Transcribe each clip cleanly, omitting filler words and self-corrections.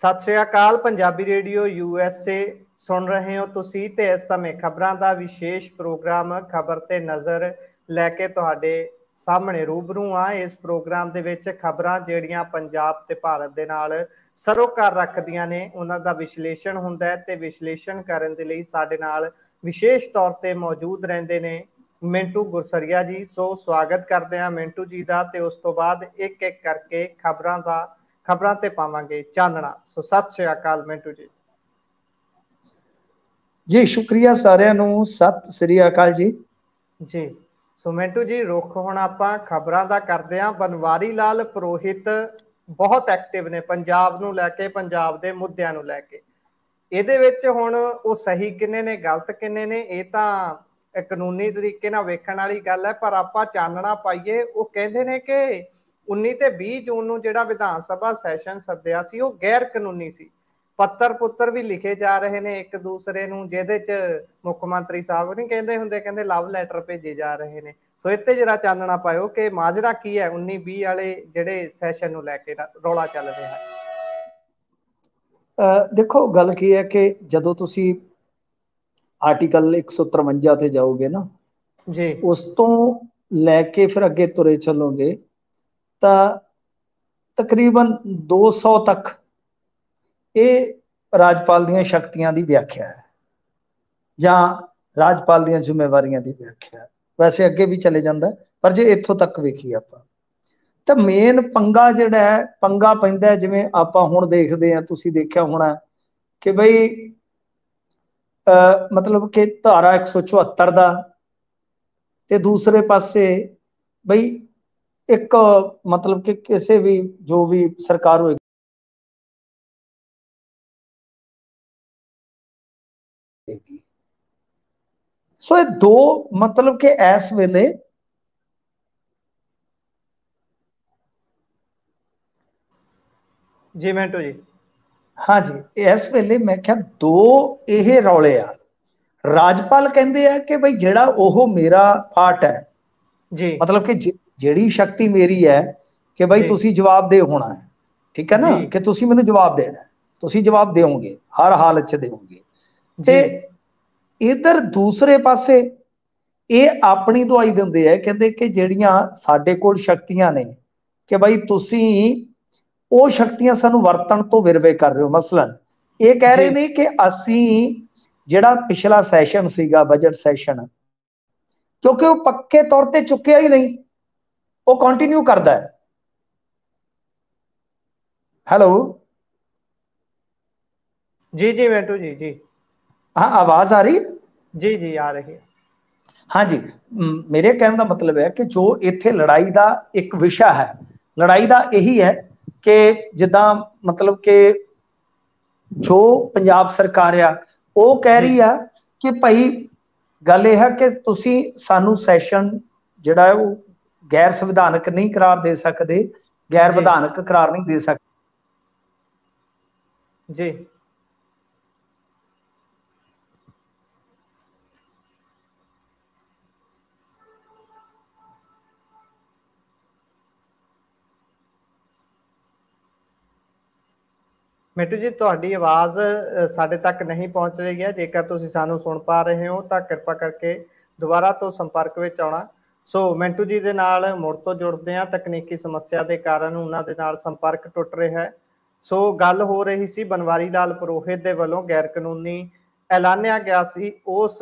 सत श्री अकाल। Punjabi radio USA सुन रहे हो तुसी ते इस समय खबरों का विशेष प्रोग्राम खबर ते नज़र लैके तुहाडे सामने रूबरू आ। इस प्रोग्राम दे विच खबरां जिहड़ियां पंजाब ते भारत दे नाल सरोकार रखदियां ने उन्हां दा विश्लेषण हुंदा है ते विश्लेषण करन दे लई साडे नाल विशेष तौर ते मौजूद रहिंदे ने मिंटू गुरसरिया जी। सो स्वागत करते हैं मिंटू जी का। तो उस तो बाद एक एक करके खबरां ते पावांगे चानना। सो सत श्री अकाल मिंटू जी। जी शुक्रिया सारिਆਂ ਨੂੰ सत श्री अकाल जी। जी सो मिंटू जी रुख हुण आपां खबरां दा करदे हां। बनवारी लाल पुरोहित बहुत एक्टिव ने पंजाब नूं लैके, पंजाब दे मुद्दिआं नूं लैके। ਇਹਦੇ ਵਿੱਚ ਹੁਣ ਉਹ ਸਹੀ ਕਿੰਨੇ ਨੇ ਗਲਤ ਕਿੰਨੇ ਨੇ ਇਹ ਤਾਂ ਕਾਨੂੰਨੀ ਤਰੀਕੇ ਨਾਲ ਵੇਖਣ ਵਾਲੀ ਗੱਲ ਹੈ, ਪਰ ਆਪਾਂ ਚਾਨਣਾ ਪਾਈਏ। ਉਹ ਕਹਿੰਦੇ ਨੇ ਕਿ 19 ਤੇ 20 ਜੂਨ ਨੂੰ ਜਿਹੜਾ ਵਿਧਾਨ ਸਭਾ ਸੈਸ਼ਨ ਸੱਦਿਆ ਸੀ ਉਹ ਗੈਰ ਕਾਨੂੰਨੀ ਸੀ। ਪੱਤਰ ਪੁੱਤਰ ਵੀ ਲਿਖੇ ਜਾ ਰਹੇ ਨੇ ਇੱਕ ਦੂਸਰੇ ਨੂੰ, ਜਿਹਦੇ ਚ ਮੁੱਖ ਮੰਤਰੀ ਸਾਹਿਬ ਨਹੀਂ ਕਹਿੰਦੇ ਹੁੰਦੇ, ਕਹਿੰਦੇ ਲਵ ਲੈਟਰ ਭੇਜੇ ਜਾ ਰਹੇ ਨੇ। ਸੋ ਇੱਥੇ ਜਿਹੜਾ ਚਾਨਣਾ ਪਾਇਓ ਕਿ ਮਾਜਰਾ ਕੀ ਹੈ 19-20 ਵਾਲੇ ਜਿਹੜੇ ਸੈਸ਼ਨ ਨੂੰ ਲੈ ਕੇ ਰੌਲਾ ਚੱਲ ਰਿਹਾ ਹੈ। देखो गल की है कि जदों तुसी आर्टिकल 153 ते जाओगे ना जी, उस तो लैके फिर अगे तुरे चलोगे तो तकरीबन 200 तक ये राजपाल दी शक्तियां दी व्याख्या है जां राजपाल दी जिम्मेवारियां दी व्याख्या है। वैसे अगे भी चले जांदा पर जे इत्थों तक वेखीए आपां तो मेन पंगा जिहड़ा है पंगा पैंदा जिवें आपां हुण देखदे हां, तुसीं देखिया होना कि बई मतलब कि धारा 174 दा ते दूसरे पासे बई एक मतलब कि किसी भी जो भी सरकार होएगी सो ये दो मतलब कि इस वेले जी मिंटू जी। हाँ जी इस वेले मैं क्या दो ये रौले आ। राजपाल कहते हैं कि भाई जेड़ा ओह मेरा पार्ट है जी मतलब कि जेड़ी शक्ति मेरी है कि भाई तुसी जवाबदेह होना है, ठीक है ना, कि तुसी मैनू जवाब देना है, तुसी जवाब दोगे हर हालत च दोगे। ते इधर दूसरे पासे ये अपनी दुआई दिंदे है कहते कि जेड़ियां साडे कोल शक्तियां ने कि भाई तुसी वो शक्तियां सानू वरतन तो विरवे कर रहे हो। मसलन ये कह रहे ने कि असी जेड़ा पिछला सैशन सीगा बजट सैशन क्योंकि वो पक्के तौर पर चुकया ही नहीं, वो कंटिन्यू करता है। हेलो जी जी मिंटू जी। जी हाँ आवाज आ रही? जी जी आ रही है। हाँ जी मेरे कहने का मतलब है कि जो इत्थे लड़ाई का एक विषय है, लड़ाई का यही है कि जिदा मतलब कि जो पंजाब सरकार आ वो कह रही है कि भाई गल यह है कि तुसी सानू सैशन जिहड़ा है वो गैर संविधानक नहीं करार दे सकते, गैर विधानक करार नहीं दे सकते। जी मिंटू जी तुहाडी आवाज़ साडे तक नहीं पहुँच रही है। जेकर तुसीं सानू सुन पा रहे हो तो कृपा करके दोबारा तो संपर्क विच आउणा। सो मिंटू जी दे नाल मुड़ तो जुड़ते हैं। तकनीकी समस्या के कारण उन्हां दे नाल संपर्क टुट रहा है। सो गल हो रही सी बनवारी लाल पुरोहित दे वल्लों गैर कानूनी ऐलानिया गया सी उस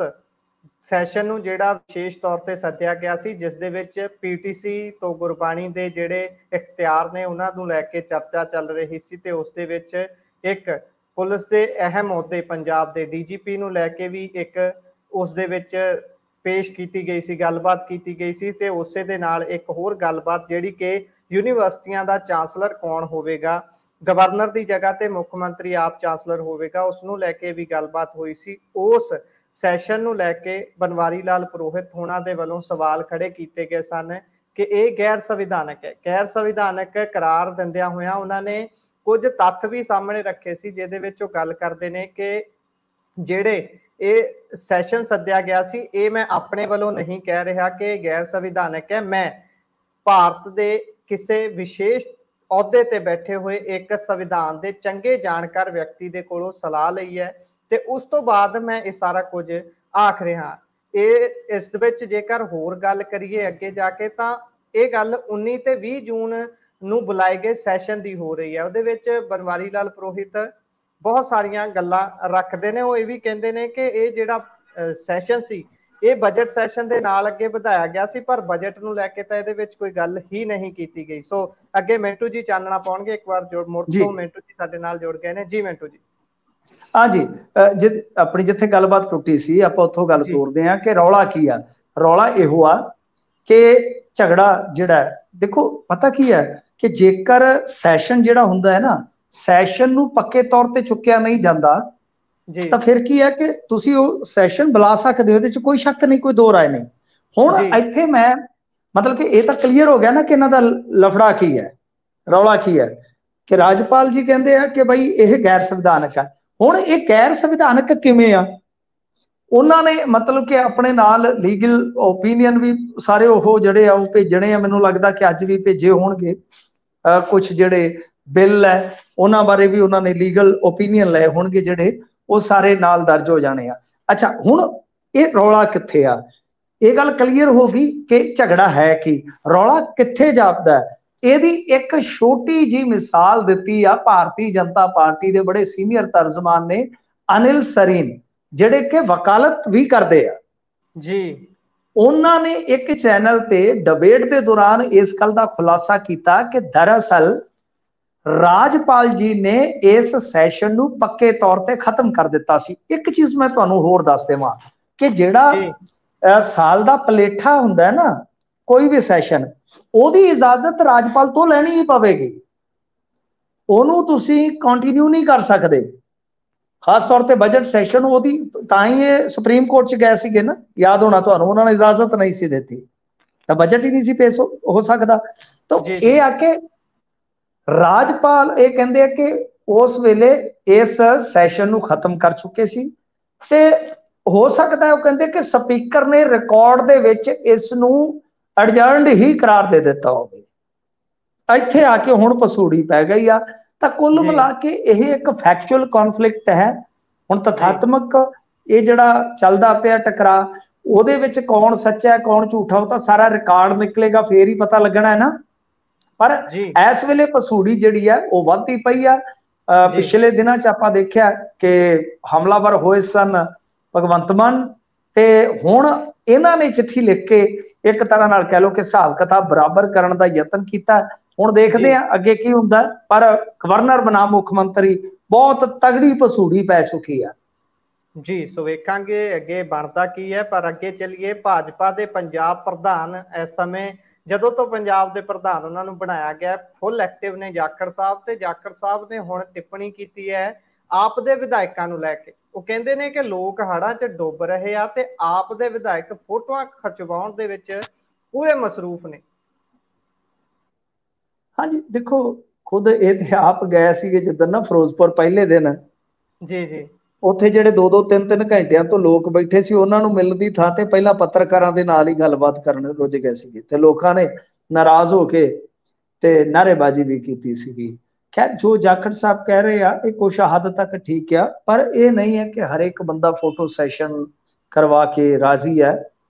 सैशन नूं जिहड़ा विशेष तौर पर सद्दिया गया सी, जिस दे विच पीटीसी तो गुरबाणी दे जिहड़े इख्तियार ने उन्हां नूं लैके चर्चा चल रही सी ते उस दे विच एक पुलिस के अहम अहुदे पंजाब के डीजीपी नूं लैके भी एक उस दे विच पेश की गई सी, गलबात की गई सी। ते उसे दे नाल एक होर गलबात जिहड़ी कि यूनीवर्सिटियां दा चांसलर कौन होवेगा, गवर्नर की जगह ते मुख मंत्री आप चांसलर होवेगा, उसनूं लैके भी गलबात हुई सी। उस सैशन नूं लैके बनवारी लाल पुरोहित होना दे वल्लों सवाल खड़े किए गए सन कि यह गैर संविधानक है। गैर संविधानक करार दिंदियां होइयां उन्होंने कुछ तत्थ भी सामने रखे सी, जिहदे विच ओह गल करदे ने कि जिहड़े ये सैशन सद्दिया गया सी ये मैं अपने वालों नहीं कह रहा कि गैर संविधानक है। मैं भारत के किसी विशेष ਅਹੁਦੇ ਤੇ ਬੈਠੇ ਹੋਏ ਇੱਕ ਸੰਵਿਧਾਨ ਦੇ ਚੰਗੇ ਜਾਣਕਾਰ ਵਿਅਕਤੀ ਦੇ ਕੋਲੋਂ ਸਲਾਹ ਲਈ ਹੈ ਤੇ ਉਸ ਤੋਂ ਬਾਅਦ ਮੈਂ ਇਹ ਸਾਰਾ ਕੁਝ ਆਖ ਰਿਹਾ। ਇਹ ਇਸ ਵਿੱਚ ਜੇਕਰ ਹੋਰ ਗੱਲ ਕਰੀਏ ਅੱਗੇ ਜਾ ਕੇ ਤਾਂ ਇਹ ਗੱਲ 19 ਤੇ 20 ਜੂਨ ਨੂੰ ਬੁਲਾਏ ਗਏ ਸੈਸ਼ਨ ਦੀ ਹੋ ਰਹੀ ਹੈ। ਉਹਦੇ ਵਿੱਚ ਬਨਵਾਰੀ ਲਾਲ ਪੁਰੋਹਿਤ ਬਹੁਤ ਸਾਰੀਆਂ ਗੱਲਾਂ ਰੱਖਦੇ ਨੇ। ਉਹ ਇਹ ਵੀ ਕਹਿੰਦੇ ਨੇ ਕਿ ਇਹ ਜਿਹੜਾ ਸੈਸ਼ਨ ਸੀ ਇਹ ਬਜਟ ਸੈਸ਼ਨ ਦੇ ਨਾਲ ਅੱਗੇ ਵਧਾਇਆ ਗਿਆ ਸੀ, ਪਰ ਬਜਟ ਨੂੰ ਲੈ ਕੇ ਤਾਂ ਇਹਦੇ ਵਿੱਚ ਕੋਈ ਗੱਲ ਹੀ ਨਹੀਂ ਕੀਤੀ ਗਈ। ਸੋ ਅੱਗੇ ਮਿੰਟੂ ਜੀ ਚਾਨਣਾ ਪਾਉਣਗੇ। ਇੱਕ ਵਾਰ ਮੁੜ ਤੋਂ ਮਿੰਟੂ ਜੀ ਸਾਡੇ ਨਾਲ ਜੁੜ ਗਏ ਨੇ। ਜੀ ਮਿੰਟੂ ਜੀ। हाँ जी, अपनी जिथे गलबात टुटी सी आपां उत्थों गल तोड़दे हां कि रौला की आ। रौला इहो आ कि झगड़ा जिहड़ा देखो पता की है कि जेकर सैशन जिहड़ा हुंदा है ना, सैशन नूं पक्के तौर ते चुक्या नहीं जांदा तां फिर की है कि तुसीं ओह सैशन बुला सकदे हो, इहदे च कोई शक नहीं, कोई दो राय नहीं। हुण इत्थे मैं मतलब कि इह तां क्लीयर हो गया ना कि इन्हां दा लफड़ा की है, रौला की है कि राजपाल जी कहंदे आ कि बई इह गैर संविधानक है। ਹੁਣ ਇਹ ਗੈਰ ਸੰਵਿਧਾਨਕ ਕਿਵੇਂ ਆ? ਉਹਨਾਂ ਨੇ ਮਤਲਬ ਕਿ ਆਪਣੇ ਨਾਲ ਲੀਗਲ ਓਪੀਨੀਅਨ ਵੀ ਸਾਰੇ ਉਹ ਜਿਹੜੇ ਆ ਉਹ ਭੇਜਣੇ ਆ। ਮੈਨੂੰ ਲੱਗਦਾ ਕਿ ਅੱਜ ਵੀ ਭੇਜੇ ਹੋਣਗੇ। ਕੁਝ ਜਿਹੜੇ ਬਿੱਲ ਹੈ ਉਹਨਾਂ ਬਾਰੇ ਵੀ ਉਹਨਾਂ ਨੇ ਲੀਗਲ ਓਪੀਨੀਅਨ ਲਏ ਹੋਣਗੇ, ਜਿਹੜੇ ਉਹ ਸਾਰੇ ਨਾਲ ਦਰਜ ਹੋ ਜਾਣੇ ਆ। ਅੱਛਾ, ਹੁਣ ਇਹ ਰੌਲਾ ਕਿੱਥੇ ਆ? ਇਹ ਗੱਲ ਕਲੀਅਰ ਹੋ ਗਈ ਕਿ ਝਗੜਾ ਹੈ ਕੀ, ਰੌਲਾ ਕਿੱਥੇ ਜਾਪਦਾ। ਇਹਦੀ ਇੱਕ ਛੋਟੀ ਜੀ ਮਿਸਾਲ ਦਿੱਤੀ ਆ ਭਾਰਤੀ ਜਨਤਾ ਪਾਰਟੀ ਦੇ ਬੜੇ ਸੀਨੀਅਰ ਤਰਜਮਾਨ ਨੇ ਅਨਿਲ ਸਰੀਨ, ਜਿਹੜੇ ਕਿ ਵਕਾਲਤ ਵੀ ਕਰਦੇ ਆ ਜੀ। ਉਹਨਾਂ ਨੇ ਇੱਕ ਚੈਨਲ ਤੇ ਡਿਬੇਟ ਦੇ ਦੌਰਾਨ ਇਸ ਗੱਲ ਦਾ ਖੁਲਾਸਾ ਕੀਤਾ ਕਿ ਦਰਅਸਲ ਰਾਜਪਾਲ ਜੀ ਨੇ ਇਸ ਸੈਸ਼ਨ ਨੂੰ ਪੱਕੇ ਤੌਰ ਤੇ ਖਤਮ ਕਰ ਦਿੱਤਾ ਸੀ। ਇੱਕ ਚੀਜ਼ ਮੈਂ ਤੁਹਾਨੂੰ ਹੋਰ ਦੱਸ ਦੇਵਾਂ ਕਿ ਜਿਹੜਾ ਸਾਲ ਦਾ ਪਲੇਠਾ ਹੁੰਦਾ ਹੈ ਨਾ ਕੋਈ ਵੀ ਸੈਸ਼ਨ, ਉਹਦੀ ਇਜਾਜ਼ਤ ਰਾਜਪਾਲ ਤੋਂ ਲੈਣੀ ਹੀ ਪਵੇਗੀ। ਉਹਨੂੰ ਤੁਸੀਂ ਕੰਟੀਨਿਊ ਨਹੀਂ ਕਰ ਸਕਦੇ। ਖਾਸ ਤੌਰ ਤੇ ਬਜਟ ਸੈਸ਼ਨ ਉਹਦੀ ਤਾਂ ਹੀ ਇਹ ਸੁਪਰੀਮ ਕੋਰਟ ਚ ਗਏ ਸੀਗੇ ਨਾ, ਯਾਦ ਹੋਣਾ ਤੁਹਾਨੂੰ। ਉਹਨਾਂ ਨੇ ਇਜਾਜ਼ਤ ਨਹੀਂ ਸੀ ਦਿੱਤੀ ਤਾਂ ਬਜਟ ਹੀ ਨਹੀਂ ਸੀ ਪੇਸ਼ ਹੋ ਸਕਦਾ। ਤਾਂ ਇਹ ਆ ਕਿ ਰਾਜਪਾਲ ਇਹ ਕਹਿੰਦੇ ਆ ਕਿ ਉਸ ਵੇਲੇ ਇਸ ਸੈਸ਼ਨ ਨੂੰ ਖਤਮ ਕਰ ਚੁੱਕੇ ਸੀ ਤੇ ਹੋ ਸਕਦਾ ਉਹ ਕਹਿੰਦੇ ਕਿ ਸਪੀਕਰ ਨੇ ਰਿਕਾਰਡ ਦੇ ਵਿੱਚ ਇਸ ਨੂੰ ਅਡਜਰਨਡ ਹੀ ਕਰਾਰ ਦੇ ਦਿੱਤਾ ਹੋਵੇ। ਇੱਥੇ ਆ ਕੇ ਹੁਣ ਪਸੂੜੀ ਪੈ ਗਈ ਆ। ਤਾਂ ਕੁੱਲ ਮਿਲਾ ਕੇ ਇਹ ਇੱਕ ਫੈਕਚੁਅਲ ਕੌਨਫਲਿਕਟ ਹੈ। ਹੁਣ ਤਥਾਤਮਕ ਇਹ ਜਿਹੜਾ ਚੱਲਦਾ ਪਿਆ ਟਕਰਾ, ਉਹਦੇ ਵਿੱਚ ਕੌਣ ਸੱਚਾ ਹੈ ਕੌਣ ਝੂਠਾ, ਉਹ ਤਾਂ ਸਾਰਾ ਰਿਕਾਰਡ ਨਿਕਲੇਗਾ ਫੇਰ ਹੀ ਪਤਾ ਲੱਗਣਾ ਹੈ ਨਾ। ਪਰ ਇਸ ਵੇਲੇ ਪਸੂੜੀ ਜਿਹੜੀ ਹੈ ਉਹ ਵੱਧਦੀ ਪਈ ਆ। ਪਿਛਲੇ ਦਿਨਾਂ ਚ ਆਪਾਂ ਦੇਖਿਆ ਕਿ ਹਮਲਾਵਰ ਹੋਏ ਸਨ ਭਗਵੰਤ ਮਾਨ, ਤੇ ਹੁਣ ਇਹਨਾਂ ਨੇ ਚਿੱਠੀ ਲਿਖ ਕੇ ਇੱਕ ਤਰ੍ਹਾਂ ਨਾਲ ਕਹਿ ਲਓ ਕਿ ਹਿਸਾਬ ਕਿਤਾਬ ਬਰਾਬਰ ਕਰਨ ਦਾ ਯਤਨ ਕੀਤਾ। ਹੁਣ ਦੇਖਦੇ ਆ ਅੱਗੇ ਕੀ ਹੁੰਦਾ। ਪਰ ਗਵਰਨਰ ਬਨਾਮ ਮੁੱਖ ਮੰਤਰੀ ਬਹੁਤ ਤਗੜੀ ਪਸੂੜੀ ਪੈ ਚੁੱਕੀ ਆ ਜੀ। ਸੋ ਵੇਖਾਂਗੇ ਅੱਗੇ ਬਣਦਾ ਕੀ ਹੈ। ਪਰ ਅੱਗੇ ਚੱਲੀਏ, ਭਾਜਪਾ ਦੇ ਪੰਜਾਬ ਪ੍ਰਧਾਨ ਇਸ ਸਮੇਂ ਜਦੋਂ ਤੋਂ ਪੰਜਾਬ ਦੇ ਪ੍ਰਧਾਨ ਉਹਨਾਂ ਨੂੰ ਬਣਾਇਆ ਗਿਆ ਫੁੱਲ ਐਕਟਿਵ ਨੇ ਜਾਖੜ ਸਾਹਿਬ, ਤੇ ਜਾਖੜ ਸਾਹਿਬ ਨੇ ਹੁਣ ਟਿੱਪਣੀ ਕੀਤੀ ਹੈ ਆਪ ਦੇ ਵਿਧਾਇਕਾਂ ਨੂੰ ਲੈ ਕੇ। ਉਹ ਕਹਿੰਦੇ ਨੇ ਕਿ ਲੋਕ ਹੜ੍ਹਾਂ 'ਚ ਡੁੱਬ ਰਹੇ ਆ ਤੇ ਆਪ ਦੇ ਵਿਧਾਇਕ ਫੋਟੋਆਂ ਖਿਚਵਾਉਣ ਦੇ ਵਿੱਚ ਪੂਰੇ ਮਸਰੂਫ ਨੇ। ਹਾਂਜੀ, ਦੇਖੋ ਖੁਦ ਇਹ ਤੇ ਆਪ ਗਏ ਸੀਗੇ ਜਿੱਦਣ ਨਾ ਫਿਰੋਜ਼ਪੁਰ ਪਹਿਲੇ ਦਿਨ ਜੀ। ਉੱਥੇ ਜਿਹੜੇ 2-2 3-3 ਘੰਟਿਆਂ ਤੋਂ ਲੋਕ ਬੈਠੇ ਸੀ, ਉਹਨਾਂ ਨੂੰ ਮਿਲਣ ਦੀ ਥਾਂ ਤੇ ਪਹਿਲਾਂ ਪੱਤਰਕਾਰਾਂ ਦੇ ਨਾਲ ਹੀ ਗੱਲਬਾਤ ਕਰਨ ਰੁੱਝ ਗਏ ਸੀਗੇ ਤੇ ਲੋਕਾਂ ਨੇ ਨਾਰਾਜ਼ ਹੋ ਕੇ ਤੇ ਨਾਅਰੇਬਾਜ਼ੀ ਵੀ ਕੀਤੀ ਸੀਗੀ। ਖੈਰ, ਜੋ ਜਾਖੜ ਸਾਹਿਬ ਕਹਿ ਰਹੇ ਆ ਇਹ ਕੁਛ ਹੱਦ ਤੱਕ ਠੀਕ ਆ, ਪਰ ਇਹ ਨਹੀਂ ਹੈ ਕਿ ਹਰ ਇੱਕ ਬੰਦਾ ਫੋਟੋ ਸੈਸ਼ਨ ਕਰਵਾ ਕੇ ਰਾਜ਼ੀ ਹੈ।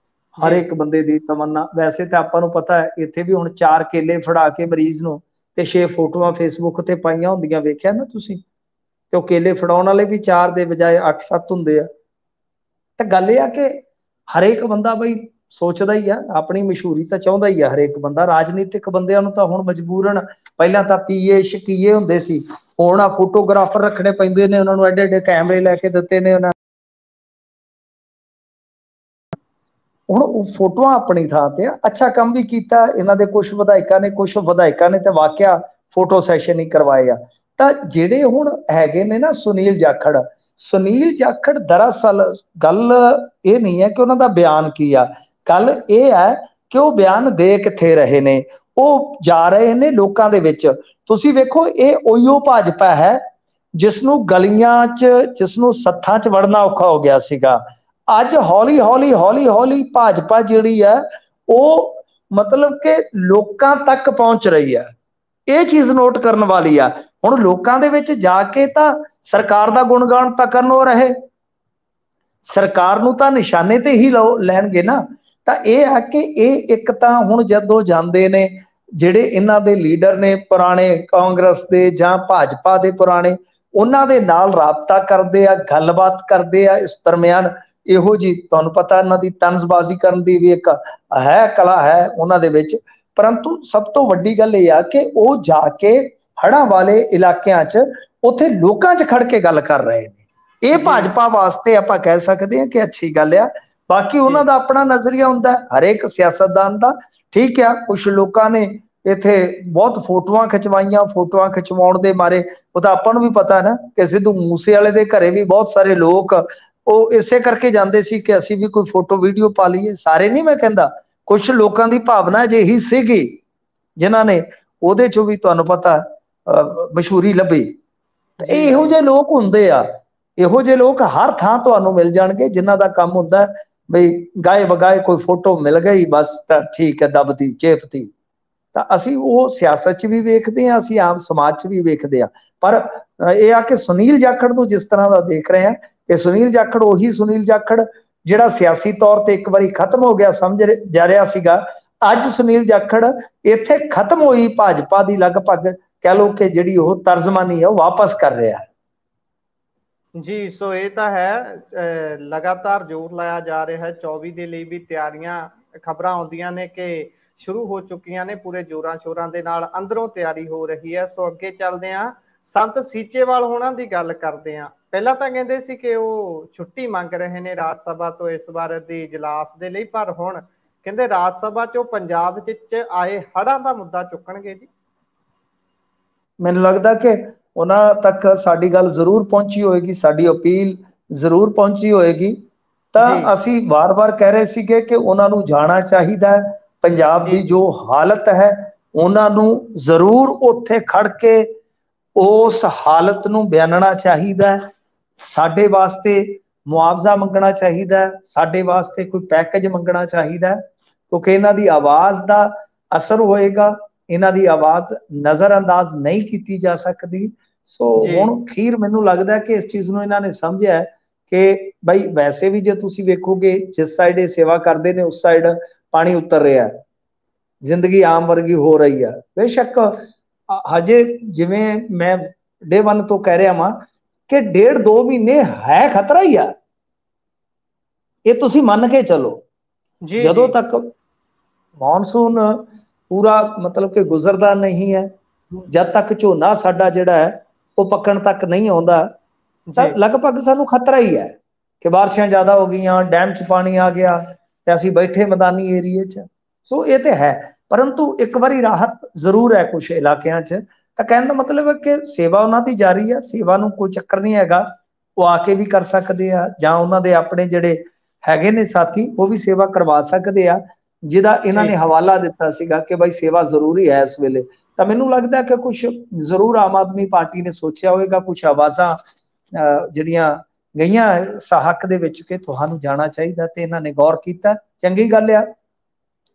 ਹਰ ਇੱਕ ਬੰਦੇ ਦੀ ਤਮੰਨਾ, ਵੈਸੇ ਤਾਂ ਆਪਾਂ ਨੂੰ ਪਤਾ ਹੈ ਇੱਥੇ ਵੀ ਹੁਣ 4 ਕੇਲੇ ਫੜਾ ਕੇ ਮਰੀਜ਼ ਨੂੰ ਤੇ 6 ਫੋਟੋਆਂ ਫੇਸਬੁੱਕ ਤੇ ਪਾਈਆਂ ਹੁੰਦੀਆਂ, ਵੇਖਿਆ ਨਾ ਤੁਸੀਂ। ਤੇ ਉਹ ਕੇਲੇ ਫੜਾਉਣ ਵਾਲੇ ਵੀ 4 ਦੇ ਬਜਾਏ 8-7 ਹੁੰਦੇ ਆ। ਤਾਂ ਗੱਲ ਇਹ ਆ ਕਿ ਹਰੇਕ ਬੰਦਾ ਬਈ ਸੋਚਦਾ ਹੀ ਆ, ਆਪਣੀ ਮਸ਼ਹੂਰੀ ਤਾਂ ਚਾਹੁੰਦਾ ਹੀ ਆ ਹਰੇਕ ਬੰਦਾ। ਰਾਜਨੀਤਿਕ ਬੰਦਿਆਂ ਨੂੰ ਤਾਂ ਹੁਣ ਮਜਬੂਰਨ, ਪਹਿਲਾਂ ਤਾਂ ਪੀਏ ਸ਼ਕੀਏ ਹੁੰਦੇ ਸੀ, ਹੁਣ ਆ ਫੋਟੋਗ੍ਰਾਫਰ ਰੱਖਣੇ ਪੈਂਦੇ ਨੇ, ਉਹਨਾਂ ਨੂੰ ਐਡੇ ਐਡੇ ਕੈਮਰੇ ਲੈ ਕੇ ਦਿੱਤੇ ਨੇ ਉਹਨਾਂ। ਹੁਣ ਉਹ ਫੋਟੋਆਂ ਆਪਣੀ ਥਾਂ ਤੇ ਆ। ਅੱਛਾ ਕੰਮ ਵੀ ਕੀਤਾ ਇਹਨਾਂ ਦੇ ਕੁਝ ਵਿਧਾਇਕਾਂ ਨੇ ਤੇ ਵਾਕਿਆ ਫੋਟੋ ਸੈਸ਼ਨ ਹੀ ਕਰਵਾਏ ਆ। ਤਾਂ ਜਿਹੜੇ ਹੁਣ ਹੈਗੇ ਨੇ ਨਾ ਸੁਨੀਲ ਜਾਖੜ ਦਰਅਸਲ ਗੱਲ ਇਹ ਨਹੀਂ ਹੈ ਕਿ ਉਹਨਾਂ ਦਾ ਬਿਆਨ ਕੀ ਆ, ਗੱਲ ਇਹ ਹੈ ਕਿ ਉਹ ਬਿਆਨ ਦੇ ਕਿੱਥੇ ਰਹੇ ਨੇ। ਉਹ ਜਾ ਰਹੇ ਨੇ ਲੋਕਾਂ ਦੇ ਵਿੱਚ। ਤੁਸੀਂ ਵੇਖੋ, ਇਹ ਉਹੀਓ ਭਾਜਪਾ ਹੈ ਜਿਸ ਨੂੰ ਗਲੀਆਂ 'ਚ, ਜਿਸ ਨੂੰ ਸੱਥਾਂ 'ਚ ਵੜਨਾ ਔਖਾ ਹੋ ਗਿਆ ਸੀਗਾ। ਅੱਜ ਹੌਲੀ ਹੌਲੀ ਭਾਜਪਾ ਜਿਹੜੀ ਹੈ ਉਹ ਮਤਲਬ ਕਿ ਲੋਕਾਂ ਤੱਕ ਪਹੁੰਚ ਰਹੀ ਹੈ। ਇਹ ਚੀਜ਼ ਨੋਟ ਕਰਨ ਵਾਲੀ ਆ। ਹੁਣ ਲੋਕਾਂ ਦੇ ਵਿੱਚ ਜਾ ਕੇ ਤਾਂ ਸਰਕਾਰ ਦਾ ਗੁਣਗਾਨ ਤਾਂ ਕਰਨੋਂ ਰਹੇ, ਸਰਕਾਰ ਨੂੰ ਤਾਂ ਨਿਸ਼ਾਨੇ ਤੇ ਹੀ ਲੈਣਗੇ ਨਾ। ਤਾਂ ਇਹ ਹੈ ਕਿ ਇਹ ਇੱਕ ਤਾਂ ਹੁਣ ਜਦੋਂ ਜਾਂਦੇ ਨੇ ਜਿਹੜੇ ਇਹਨਾਂ ਦੇ ਲੀਡਰ ਨੇ ਪੁਰਾਣੇ ਕਾਂਗਰਸ ਦੇ ਜਾਂ ਭਾਜਪਾ ਦੇ ਪੁਰਾਣੇ, ਉਹਨਾਂ ਦੇ ਨਾਲ ਰਾਬਤਾ ਕਰਦੇ ਆ, ਗੱਲਬਾਤ ਕਰਦੇ ਆ। ਇਸ ਦਰਮਿਆਨ ਇਹੋ ਜੀ ਤੁਹਾਨੂੰ ਪਤਾ ਇਹਨਾਂ ਦੀ ਤਨਜ਼ਬਾਜ਼ੀ ਕਰਨ ਦੀ ਵੀ ਇੱਕ ਹੈ ਕਲਾ ਹੈ ਉਹਨਾਂ ਦੇ ਵਿੱਚ। ਪਰੰਤੂ ਸਭ ਤੋਂ ਵੱਡੀ ਗੱਲ ਇਹ ਆ ਕਿ ਉਹ ਜਾ ਕੇ ਹੜ੍ਹਾਂ ਵਾਲੇ ਇਲਾਕਿਆਂ 'ਚ ਉੱਥੇ ਲੋਕਾਂ 'ਚ ਖੜ ਕੇ ਗੱਲ ਕਰ ਰਹੇ ਨੇ। ਇਹ ਭਾਜਪਾ ਵਾਸਤੇ ਆਪਾਂ ਕਹਿ ਸਕਦੇ ਹਾਂ ਕਿ ਅੱਛੀ ਗੱਲ ਆ। ਬਾਕੀ ਉਹਨਾਂ ਦਾ ਆਪਣਾ ਨਜ਼ਰੀਆ ਹੁੰਦਾ ਹਰੇਕ ਸਿਆਸਤਦਾਨ ਦਾ। ਠੀਕ ਆ, ਕੁਛ ਲੋਕਾਂ ਨੇ ਇੱਥੇ ਬਹੁਤ ਫੋਟੋਆਂ ਖਿਚਵਾਈਆਂ, ਫੋਟੋਆਂ ਖਿਚਵਾਉਣ ਦੇ ਮਾਰੇ ਉਹ ਤਾਂ ਆਪਾਂ ਨੂੰ ਵੀ ਪਤਾ ਨਾ ਕਿ ਸਿੱਧੂ ਮੂਸੇ ਵਾਲੇ ਦੇ ਘਰੇ ਵੀ ਬਹੁਤ ਸਾਰੇ ਲੋਕ ਉਹ ਇਸੇ ਕਰਕੇ ਜਾਂਦੇ ਸੀ ਕਿ ਅਸੀਂ ਵੀ ਕੋਈ ਫੋਟੋ ਵੀਡੀਓ ਪਾ ਲਈਏ। ਸਾਰੇ ਨਹੀਂ ਮੈਂ ਕਹਿੰਦਾ, ਕੁਛ ਲੋਕਾਂ ਦੀ ਭਾਵਨਾ ਅਜਿਹੀ ਸੀਗੀ ਜਿਨ੍ਹਾਂ ਨੇ ਉਹਦੇ ਚੋਂ ਵੀ ਤੁਹਾਨੂੰ ਪਤਾ ਮਸ਼ਹੂਰੀ ਲੱਭੀ। ਇਹੋ ਜਿਹੇ ਲੋਕ ਹੁੰਦੇ ਆ, ਇਹੋ ਜਿਹੇ ਲੋਕ ਹਰ ਥਾਂ ਤੁਹਾਨੂੰ ਮਿਲ ਜਾਣਗੇ ਜਿਨ੍ਹਾਂ ਦਾ ਕੰਮ ਹੁੰਦਾ ਬਈ ਗਾਏ ਬਗਾਏ ਕੋਈ ਫੋਟੋ ਮਿਲ ਗਈ ਬਸ ਤਾਂ ਠੀਕ ਹੈ, ਦਬਤੀ ਚੇਪਤੀ। ਤਾਂ ਅਸੀਂ ਉਹ ਸਿਆਸਤ 'ਚ ਵੀ ਵੇਖਦੇ ਹਾਂ, ਅਸੀਂ ਆਮ ਸਮਾਜ 'ਚ ਵੀ ਵੇਖਦੇ ਹਾਂ। ਪਰ ਇਹ ਆ ਕਿ ਸੁਨੀਲ ਜਾਖੜ ਨੂੰ ਜਿਸ ਤਰ੍ਹਾਂ ਦਾ ਦੇਖ ਰਹੇ ਹਾਂ ਕਿ ਸੁਨੀਲ ਜਾਖੜ ਉਹੀ ਸੁਨੀਲ ਜਾਖੜ ਜਿਹੜਾ ਸਿਆਸੀ ਤੌਰ ਤੇ ਇੱਕ ਵਾਰੀ ਖਤਮ ਹੋ ਗਿਆ ਸਮਝ ਜਾ ਰਿਹਾ ਸੀਗਾ, ਅੱਜ ਸੁਨੀਲ ਜਾਖੜ ਇੱਥੇ ਖਤਮ ਹੋਈ ਭਾਜਪਾ ਦੀ ਲਗਭਗ ਕਹਿ ਲਓ ਕਿ ਜਿਹੜੀ ਉਹ ਤਰਜਮਾਨੀ ਹੈ ਉਹ ਵਾਪਸ ਕਰ ਰਿਹਾ ਹੈ। ਜੀ ਸੋ ਇਹ ਤਾਂ ਹੈ, ਲਗਾਤਾਰ ਜ਼ੋਰ ਲਾਇਆ ਜਾ ਰਿਹਾ ਹੈ। 24 ਦੇ ਲਈ ਵੀ ਤਿਆਰੀਆਂ, ਖਬਰਾਂ ਆਉਂਦੀਆਂ ਨੇ ਕਿ ਸ਼ੁਰੂ ਹੋ ਚੁੱਕੀਆਂ ਨੇ, ਪੂਰੇ ਜ਼ੋਰਾਂ ਸ਼ੋਰਾਂ ਦੇ ਨਾਲ ਅੰਦਰੋਂ ਤਿਆਰੀ ਹੋ ਰਹੀ ਹੈ। ਸੋ ਅੱਗੇ ਚੱਲਦੇ ਹਾਂ, ਸੰਤ ਸੀਚੇਵਾਲ ਹੋਣਾ ਦੀ ਗੱਲ ਕਰਦੇ ਹਾਂ। ਪਹਿਲਾਂ ਤਾਂ ਕਹਿੰਦੇ ਸੀ ਕਿ ਉਹ ਛੁੱਟੀ ਮੰਗ ਰਹੇ ਨੇ ਰਾਜ ਸਭਾ ਤੋਂ ਇਸ ਵਾਰ ਦੇ ਇਜਲਾਸ ਦੇ ਲਈ, ਪਰ ਹੁਣ ਕਹਿੰਦੇ ਰਾਜ ਸਭਾ ਚੋਂ ਪੰਜਾਬ ਵਿੱਚ ਆਏ ਹੜ੍ਹਾਂ ਦਾ ਮੁੱਦਾ ਚੁੱਕਣਗੇ ਜੀ। ਮੈਨੂੰ ਲੱਗਦਾ ਕਿ ਉਹਨਾਂ ਤੱਕ ਸਾਡੀ ਗੱਲ ਜ਼ਰੂਰ ਪਹੁੰਚੀ ਹੋਏਗੀ, ਸਾਡੀ ਅਪੀਲ ਜ਼ਰੂਰ ਪਹੁੰਚੀ ਹੋਏਗੀ। ਤਾਂ ਅਸੀਂ ਵਾਰ-ਵਾਰ ਕਹਿ ਰਹੇ ਸੀਗੇ ਕਿ ਉਹਨਾਂ ਨੂੰ ਜਾਣਾ ਚਾਹੀਦਾ ਹੈ। ਪੰਜਾਬ ਦੀ ਜੋ ਹਾਲਤ ਹੈ ਉਹਨਾਂ ਨੂੰ ਜ਼ਰੂਰ ਉੱਥੇ ਖੜ ਕੇ ਉਸ ਹਾਲਤ ਨੂੰ ਬਿਆਨਣਾ ਚਾਹੀਦਾ ਹੈ। ਸਾਡੇ ਵਾਸਤੇ ਮੁਆਵਜ਼ਾ ਮੰਗਣਾ ਚਾਹੀਦਾ ਹੈ, ਸਾਡੇ ਵਾਸਤੇ ਕੋਈ ਪੈਕੇਜ ਮੰਗਣਾ ਚਾਹੀਦਾ ਹੈ, ਕਿਉਂਕਿ ਇਹਨਾਂ ਦੀ ਆਵਾਜ਼ ਦਾ ਅਸਰ ਹੋਏਗਾ, ਇਹਨਾਂ ਦੀ ਆਵਾਜ਼ ਨਜ਼ਰ ਅੰਦਾਜ਼ ਨਹੀਂ ਕੀਤੀ ਜਾ ਸਕਦੀ। ਸੋ ਹੁਣ ਖੀਰ ਮੈਨੂੰ ਲੱਗਦਾ ਕਿ ਇਸ ਚੀਜ਼ ਨੂੰ ਇਹਨਾਂ ਨੇ ਸਮਝਿਆ ਕਿ ਬਈ ਵੈਸੇ ਵੀ ਜੇ ਤੁਸੀਂ ਵੇਖੋਗੇ ਜਿਸ ਸਾਈਡ ਇਹ ਸੇਵਾ ਕਰਦੇ ਨੇ ਉਸ ਸਾਈਡ ਪਾਣੀ ਉਤਰ ਰਿਹਾ, ਜ਼ਿੰਦਗੀ ਆਮ ਵਰਗੀ ਹੋ ਰਹੀ ਹੈ। ਬੇਸ਼ੱਕ ਹਜੇ ਜਿਵੇਂ ਮੈਂ ਡੇ 1 ਤੋਂ ਕਹਿ ਰਿਹਾ ਵਾਂ ਕਿ 1.5-2 ਮਹੀਨੇ ਹੈ ਖਤਰਾ ਹੀ ਆ, ਇਹ ਤੁਸੀਂ ਮੰਨ ਕੇ ਚਲੋ। ਜਦੋਂ ਤੱਕ ਮੌਨਸੂਨ ਪੂਰਾ ਮਤਲਬ ਕਿ ਗੁਜ਼ਰਦਾ ਨਹੀਂ ਹੈ, ਜਦ ਤੱਕ ਝੋਨਾ ਸਾਡਾ ਜਿਹੜਾ ਹੈ ਉਹ ਪੱਕਣ ਤੱਕ ਨਹੀਂ ਆਉਂਦਾ, ਤਾਂ ਲਗਭਗ ਸਾਨੂੰ ਖਤਰਾ ਹੀ ਹੈ ਕਿ ਬਾਰਿਸ਼ਾਂ ਜ਼ਿਆਦਾ ਹੋ ਗਈਆਂ, ਡੈਮ 'ਚ ਪਾਣੀ ਆ ਗਿਆ ਤੇ ਅਸੀਂ ਬੈਠੇ ਮੈਦਾਨੀ ਏਰੀਏ 'ਚ। ਸੋ ਇਹ ਤੇ ਹੈ, ਪਰੰਤੂ ਇੱਕ ਵਾਰੀ ਰਾਹਤ ਜ਼ਰੂਰ ਹੈ ਕੁਝ ਇਲਾਕਿਆਂ 'ਚ। ਤਾਂ ਕਹਿਣ ਦਾ ਮਤਲਬ ਹੈ ਕਿ ਸੇਵਾ ਉਹਨਾਂ ਦੀ ਜਾਰੀ ਹੈ, ਸੇਵਾ ਨੂੰ ਕੋਈ ਚੱਕਰ ਨਹੀਂ ਹੈਗਾ। ਉਹ ਆ ਕੇ ਵੀ ਕਰ ਸਕਦੇ ਆ ਜਾਂ ਉਹਨਾਂ ਦੇ ਆਪਣੇ ਜਿਹੜੇ ਹੈਗੇ ਨੇ ਸਾਥੀ ਉਹ ਵੀ ਸੇਵਾ ਕਰਵਾ ਸਕਦੇ ਆ, ਜਿਹਦਾ ਇਹਨਾਂ ਨੇ ਹਵਾਲਾ ਦਿੱਤਾ ਸੀਗਾ ਕਿ ਭਾਈ ਸੇਵਾ ਜ਼ਰੂਰੀ ਹੈ ਇਸ ਵੇਲੇ। ਤਾਂ ਮੈਨੂੰ ਲੱਗਦਾ ਕਿ ਕੁਝ ਜ਼ਰੂਰ ਆਮ ਆਦਮੀ ਪਾਰਟੀ ਨੇ ਸੋਚਿਆ ਹੋਵੇਗਾ, ਕੁਝ ਆਵਾਜ਼ਾਂ ਜਿਹੜੀਆਂ ਗਈਆਂ ਹੱਕ ਦੇ ਵਿੱਚ ਕਿ ਤੁਹਾਨੂੰ ਜਾਣਾ ਚਾਹੀਦਾ ਤੇ ਇਹਨਾਂ ਨੇ ਗੌਰ ਕੀਤਾ, ਚੰਗੀ ਗੱਲ ਆ।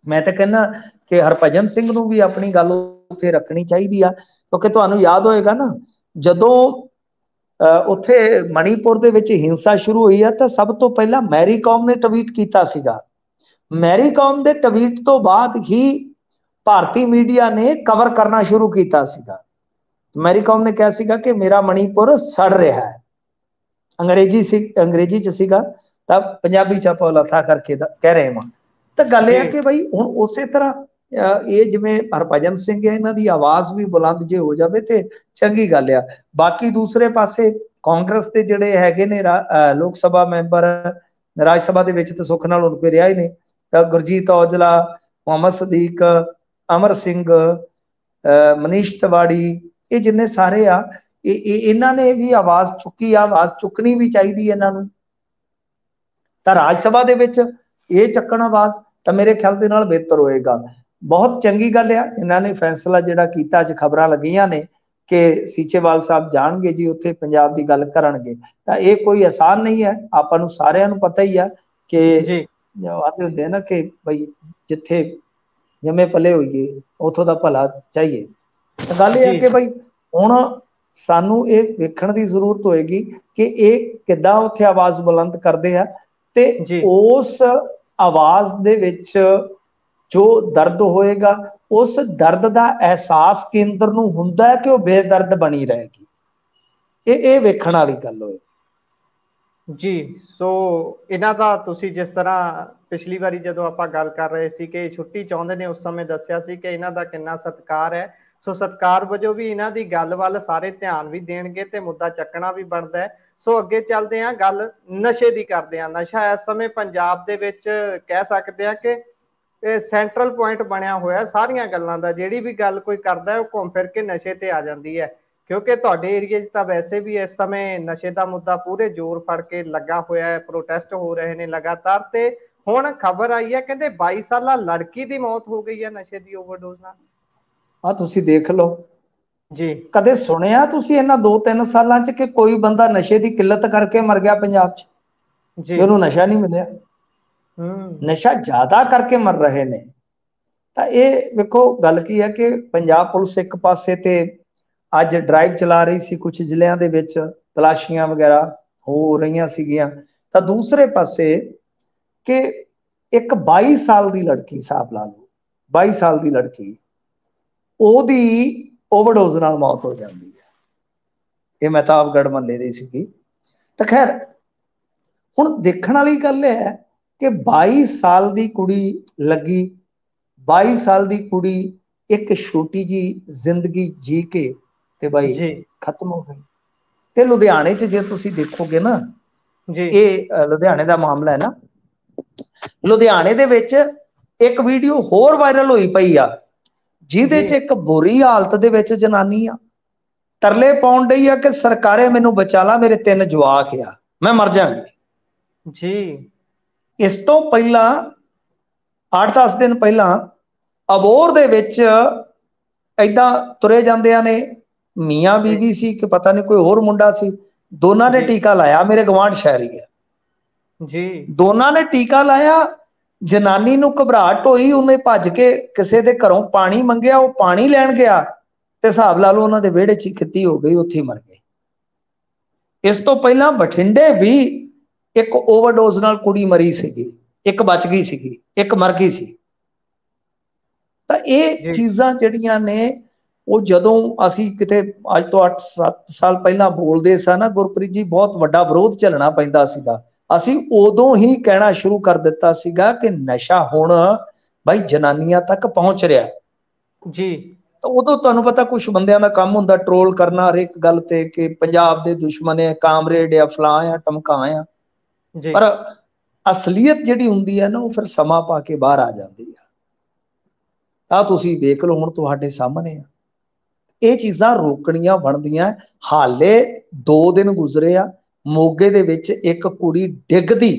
ਮੈਂ ਤਾਂ ਕਹਿੰਦਾ ਕਿ ਹਰਭਜਨ ਸਿੰਘ ਨੂੰ ਵੀ ਆਪਣੀ ਗੱਲ ਉੱਥੇ ਰੱਖਣੀ ਚਾਹੀਦੀ ਆ, ਕਿਉਂਕਿ ਤੁਹਾਨੂੰ ਯਾਦ ਹੋਏਗਾ ਨਾ ਜਦੋਂ ਉੱਥੇ ਮਣੀਪੁਰ ਦੇ ਵਿੱਚ ਹਿੰਸਾ ਸ਼ੁਰੂ ਹੋਈ ਆ ਤਾਂ ਸਭ ਤੋਂ ਪਹਿਲਾਂ ਮੈਰੀ ਕਾਮ ਨੇ ਟਵੀਟ ਕੀਤਾ ਸੀਗਾ। ਮੈਰੀ ਕਾਮ ਦੇ ਟਵੀਟ ਤੋਂ ਬਾਅਦ ਹੀ ਭਾਰਤੀ ਮੀਡੀਆ ਨੇ ਕਵਰ ਕਰਨਾ ਸ਼ੁਰੂ ਕੀਤਾ ਸੀਗਾ। ਮੈਰੀ ਕਾਮ ਨੇ ਕਿਹਾ ਸੀਗਾ ਕਿ ਮੇਰਾ ਮਣੀਪੁਰ ਸੜ ਰਿਹਾ ਹੈ, ਅੰਗਰੇਜ਼ੀ 'ਚ ਸੀਗਾ, ਤਾਂ ਪੰਜਾਬੀ 'ਚ ਆਪਾਂ ਲੱਥਾ ਕਰਕੇ ਕਹਿ ਰਹੇ ਹਾਂ। ਤਾਂ ਗੱਲ ਇਹ ਹੈ ਕਿ ਭਾਈ ਹੁਣ ਉਸੇ ਤਰ੍ਹਾਂ ਇਹ ਜਿਵੇਂ ਹਰਭਜਨ ਸਿੰਘ ਹੈ, ਇਹਨਾਂ ਦੀ ਆਵਾਜ਼ ਵੀ ਬੁਲੰਦ ਜੇ ਹੋ ਜਾਵੇ ਤੇ ਚੰਗੀ ਗੱਲ ਆ। ਬਾਕੀ ਦੂਸਰੇ ਪਾਸੇ ਕਾਂਗਰਸ ਦੇ ਜਿਹੜੇ ਹੈਗੇ ਨੇ ਲੋਕ ਸਭਾ ਮੈਂਬਰ, ਰਾਜ ਸਭਾ ਦੇ ਵਿੱਚ ਤਾਂ ਸੁੱਖ ਨਾਲ ਹੁਣ ਕੋਈ ਰਿਹਾ ਹੀ ਨਹੀਂ, ਤਾਂ ਗੁਰਜੀਤ ਔਜਲਾ, ਮੁਹੰਮਦ ਸਦੀਕ, ਅਮਰ ਸਿੰਘ, ਮਨੀਸ਼ ਤਿਵਾੜੀ, ਇਹ ਜਿੰਨੇ ਸਾਰੇ ਆ ਇਹਨਾਂ ਨੇ ਵੀ ਆਵਾਜ਼ ਚੁੱਕੀ ਆ, ਆਵਾਜ਼ ਚੁੱਕਣੀ ਵੀ ਚਾਹੀਦੀ ਇਹਨਾਂ ਨੂੰ। ਤਾਂ ਰਾਜ ਸਭਾ ਦੇ ਵਿੱਚ ਇਹ ਚੱਕਣ ਆਵਾਜ਼ ਤਾਂ ਮੇਰੇ ਖਿਆਲ ਦੇ ਨਾਲ ਬਿਹਤਰ ਹੋਏਗਾ। ਬਹੁਤ ਚੰਗੀ ਗੱਲ ਆ ਇਹਨਾਂ ਨੇ ਫੈਸਲਾ ਜਿਹੜਾ ਕੀਤਾ, ਅੱਜ ਖਬਰਾਂ ਲੱਗੀਆਂ ਨੇ ਕਿ ਸੀਚੇਵਾਲ ਸਾਹਿਬ ਜਾਣਗੇ ਜੀ ਉੱਥੇ ਪੰਜਾਬ ਦੀ ਗੱਲ ਕਰਨਗੇ। ਤਾਂ ਇਹ ਕੋਈ ਆਸਾਨ ਨਹੀਂ ਹੈ, ਆਪਾਂ ਨੂੰ ਸਾਰਿਆਂ ਨੂੰ ਪਤਾ ਹੀ ਆ ਕਿ ਆਦੇ ਹੁੰਦੇ ਨਾ ਕਿ ਬਈ ਜਿੱਥੇ ਜੰਮੇ ਪਲੇ ਹੋਈਏ ਉਥੋਂ ਦਾ ਭਲਾ ਚਾਹੀਏ। गल ये है कि भाई हुण सानू ये वेखण दी जरूरत होएगी कि ये किद्दां उत्थे आवाज बुलंद करदे आ ते उस आवाज दे विच जो दर्द होएगा उस दर्द दा एहसास केंद्र नूं हुंदा है कि वो बेदर्द बनी रहेगी। ये वेखण वाली गल होए जी। सो इन्हां दा तुसीं जिस तरह पिछली वारी जदों आपां गल कर रहे सी कि छुट्टी चाहुंदे ने, उस समय दस्सिया सी कि इन्हां दा किन्ना सत्कार है। सो सत्कार वजों भी इन्हां दी गल वल सारे ध्यान भी देणगे ते मुद्दा चकना भी बनदा है। सो अगे चलदे हां, गल नशे दी करदे हां। नशा इस समय पंजाब दे विच कह सकदे हां कि सेंट्रल पॉइंट बनिया होया सारियां गल्लां दा। जिहड़ी भी गल कोई करदा है घूम फिर के नशे ते आ जांदी है, क्योंकि तुहाडे एरिए च तां वैसे भी इस समय नशे का मुद्दा पूरे जोर फड़ के लगा होया है, प्रोटेस्ट हो रहे हैं लगातार। ते हुण खबर आई है कहंदे 22 साला लड़की की मौत हो गई है नशे की ओवरडोज नाल। आ तुसीं देख लो जी, कदे सुनिया तुसीं इन्हां 2-3 सालां च कि कोई बंदा नशे की किल्लत करके मर गया पंजाब च, जी, कि उन्होंने नशा नहीं मिलिया? नशा ज्यादा करके मर रहे ने। ਤਾਂ ਇਹ ਵੇਖੋ ਗੱਲ ਕੀ ਹੈ ਕਿ ਪੰਜਾਬ ਪੁਲਿਸ ਇੱਕ ਪਾਸੇ ਤੇ ਅੱਜ ਡਰਾਈਵ ਚਲਾ ਰਹੀ ਸੀ, ਕੁਝ ਜ਼ਿਲ੍ਹਿਆਂ ਦੇ ਵਿੱਚ ਤਲਾਸ਼ੀਆਂ ਵਗੈਰਾ ਹੋ ਰਹੀਆਂ ਸੀਗੀਆਂ, ਤਾਂ ਦੂਸਰੇ ਪਾਸੇ ਕਿ ਇੱਕ 22 ਸਾਲ ਦੀ ਲੜਕੀ, ਹਿਸਾਬ ਲਾ ਲਓ 22 ਸਾਲ ਦੀ ਲੜਕੀ, ਉਹਦੀ ਓਵਰਡੋਜ਼ ਨਾਲ ਮੌਤ ਹੋ ਜਾਂਦੀ ਹੈ। ਇਹ ਮਹਿਤਾਬਗੜ੍ਹ ਮਹੱਲੇ ਦੀ ਸੀਗੀ। ਤਾਂ ਖੈਰ ਹੁਣ ਦੇਖਣ ਵਾਲੀ ਗੱਲ ਹੈ ਕਿ 22 ਸਾਲ ਦੀ ਕੁੜੀ ਲੱਗੀ, 22 साल की कुड़ी एक छोटी जी जिंदगी जी के ते भाई खत्म हो गई। ते लुधियाने च जे तुसी देखोगे ना, ये लुधियाने का मामला है ना, लुधियाने दे विच एक वीडियो होर वायरल होई पई आ जिहदे च एक बुरी हालत दे विच जनानी आ तरले पाउण डई आ कि सरकारे मैनू बचा ला, मेरे 3 जवाक आ, मैं मर जांगी जी। इस तो पहला 8-10 दिन पहला अबोर दे विच ऐदां तुरे जांदियां ने, मियाँ बीवी सी कि पता नहीं कोई होर मुंडा सी, दोनों ने टीका लाया, मेरे गवांढ शहरी है जी, दोनों ने टीका लाया। जनानी नूं घबराहट होई, उन्हें भज के किसी दे घरों पानी मंगिया, वो पानी लैण गया ते हिसाब ला लो उन्हां दे विहड़े च खित्ती हो गई, उत्थे ही मर गए। इस तो पहला बठिंडे भी एक ओवरडोज नाल कुड़ी मरी सीगी, एक बच गई सीगी, एक मर गई सी। ਤਾਂ ਇਹ ਚੀਜ਼ਾਂ ਜਿਹੜੀਆਂ ਨੇ ਉਹ ਜਦੋਂ ਅਸੀਂ ਕਿਤੇ ਅੱਜ ਤੋਂ 8-7 ਸਾਲ ਪਹਿਲਾਂ ਬੋਲਦੇ ਸਾਂ ਨਾ ਗੁਰਪ੍ਰੀਤ ਜੀ, ਬਹੁਤ ਵੱਡਾ ਵਿਰੋਧ ਝੱਲਣਾ ਪੈਂਦਾ ਸੀਗਾ। ਅਸੀਂ ਉਦੋਂ ਹੀ ਕਹਿਣਾ ਸ਼ੁਰੂ ਕਰ ਦਿੱਤਾ ਸੀਗਾ ਕਿ ਨਸ਼ਾ ਹੁਣ ਬਾਈ ਜਨਾਨੀਆਂ ਤੱਕ ਪਹੁੰਚ ਰਿਹਾ ਜੀ। ਤਾਂ ਉਦੋਂ ਤੁਹਾਨੂੰ ਪਤਾ ਕੁਝ ਬੰਦਿਆਂ ਦਾ ਕੰਮ ਹੁੰਦਾ ਟਰੋਲ ਕਰਨਾ ਹਰ ਇੱਕ ਗੱਲ ਤੇ ਕਿ ਪੰਜਾਬ ਦੇ ਦੁਸ਼ਮਣ ਹੈ, ਕਾਮਰੇਡ ਆ, ਫਲਾਂ ਆ, ਟਮਕਾਂ ਆ, ਪਰ ਅਸਲੀਅਤ ਜਿਹੜੀ ਹੁੰਦੀ ਹੈ ਨਾ ਉਹ ਫਿਰ ਸਮਾਂ ਪਾ ਕੇ ਬਾਹਰ ਆ ਜਾਂਦੀ ਹੈ। ਆ ਤੁਸੀਂ ਦੇਖ ਲਓ ਹੁਣ ਤੁਹਾਡੇ ਸਾਹਮਣੇ ਆ, ਇਹ ਚੀਜ਼ਾਂ ਰੋਕਣੀਆਂ ਬਣਦੀਆਂ। ਹਾਲੇ 2 ਦਿਨ ਗੁਜ਼ਰੇ ਆ, ਮੋਗੇ ਦੇ ਵਿੱਚ ਇੱਕ ਕੁੜੀ ਡਿੱਗਦੀ